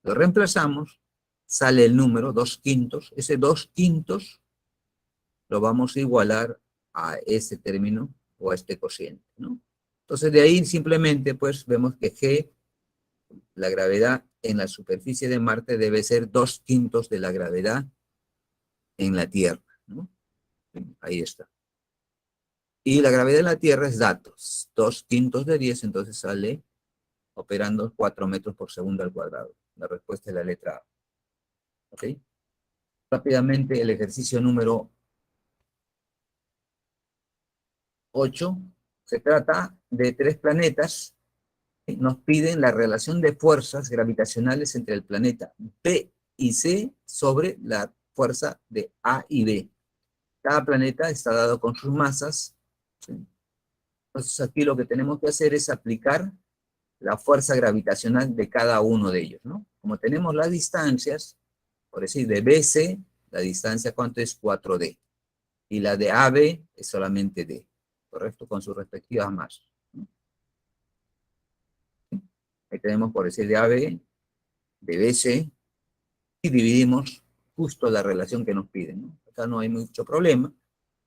lo reemplazamos, sale el número 2/5, ese 2/5 lo vamos a igualar a este término o a este cociente, ¿no? Entonces de ahí simplemente pues vemos que G, la gravedad en la superficie de Marte debe ser 2/5 de la gravedad en la Tierra, ¿no? Ahí está. Y la gravedad de la Tierra es datos, 2/5 de 10, entonces sale operando 4 metros por segundo al cuadrado. La respuesta es la letra A. ¿Ok? Rápidamente el ejercicio número 8 se trata de 3 planetas. Nos piden la relación de fuerzas gravitacionales entre el planeta B y C sobre la fuerza de A y B. Cada planeta está dado con sus masas, ¿sí? Entonces aquí lo que tenemos que hacer es aplicar la fuerza gravitacional de cada uno de ellos, ¿no? Como tenemos las distancias, por decir, de BC, la distancia, ¿cuánto es? 4D. Y la de AB es solamente D, ¿correcto? Con sus respectivas masas, ¿no? Ahí tenemos, por decir, de AB, de BC, y dividimos justo la relación que nos piden, ¿no? Acá no hay mucho problema,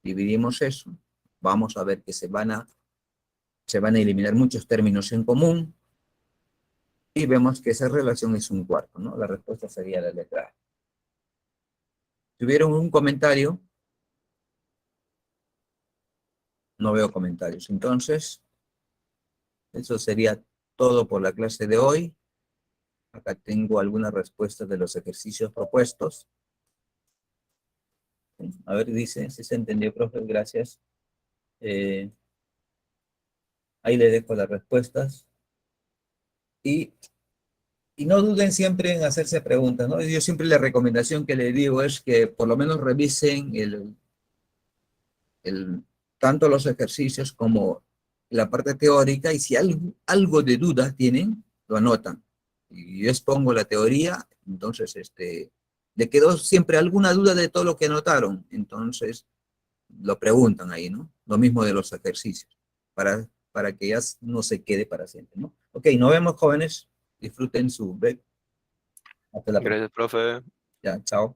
dividimos eso, vamos a ver que se van a eliminar muchos términos en común, y vemos que esa relación es un cuarto, ¿no? La respuesta sería la letra A. ¿Tuvieron un comentario? No veo comentarios. Entonces, eso sería todo por la clase de hoy. Acá tengo algunas respuestas de los ejercicios propuestos. A ver, dice, si se entendió, profe, gracias. Ahí le dejo las respuestas. Y no duden siempre en hacerse preguntas, ¿no? Yo siempre la recomendación que le digo es que por lo menos revisen tanto los ejercicios como la parte teórica, y si algo de duda tienen, lo anotan. Y yo expongo la teoría, entonces le quedó siempre alguna duda de todo lo que anotaron, entonces lo preguntan ahí, ¿no? Lo mismo de los ejercicios, para que ya no se quede para siempre, ¿no? Ok, nos vemos, jóvenes. Disfruten su break. Hasta la próxima. Gracias, profe. Ya, chao.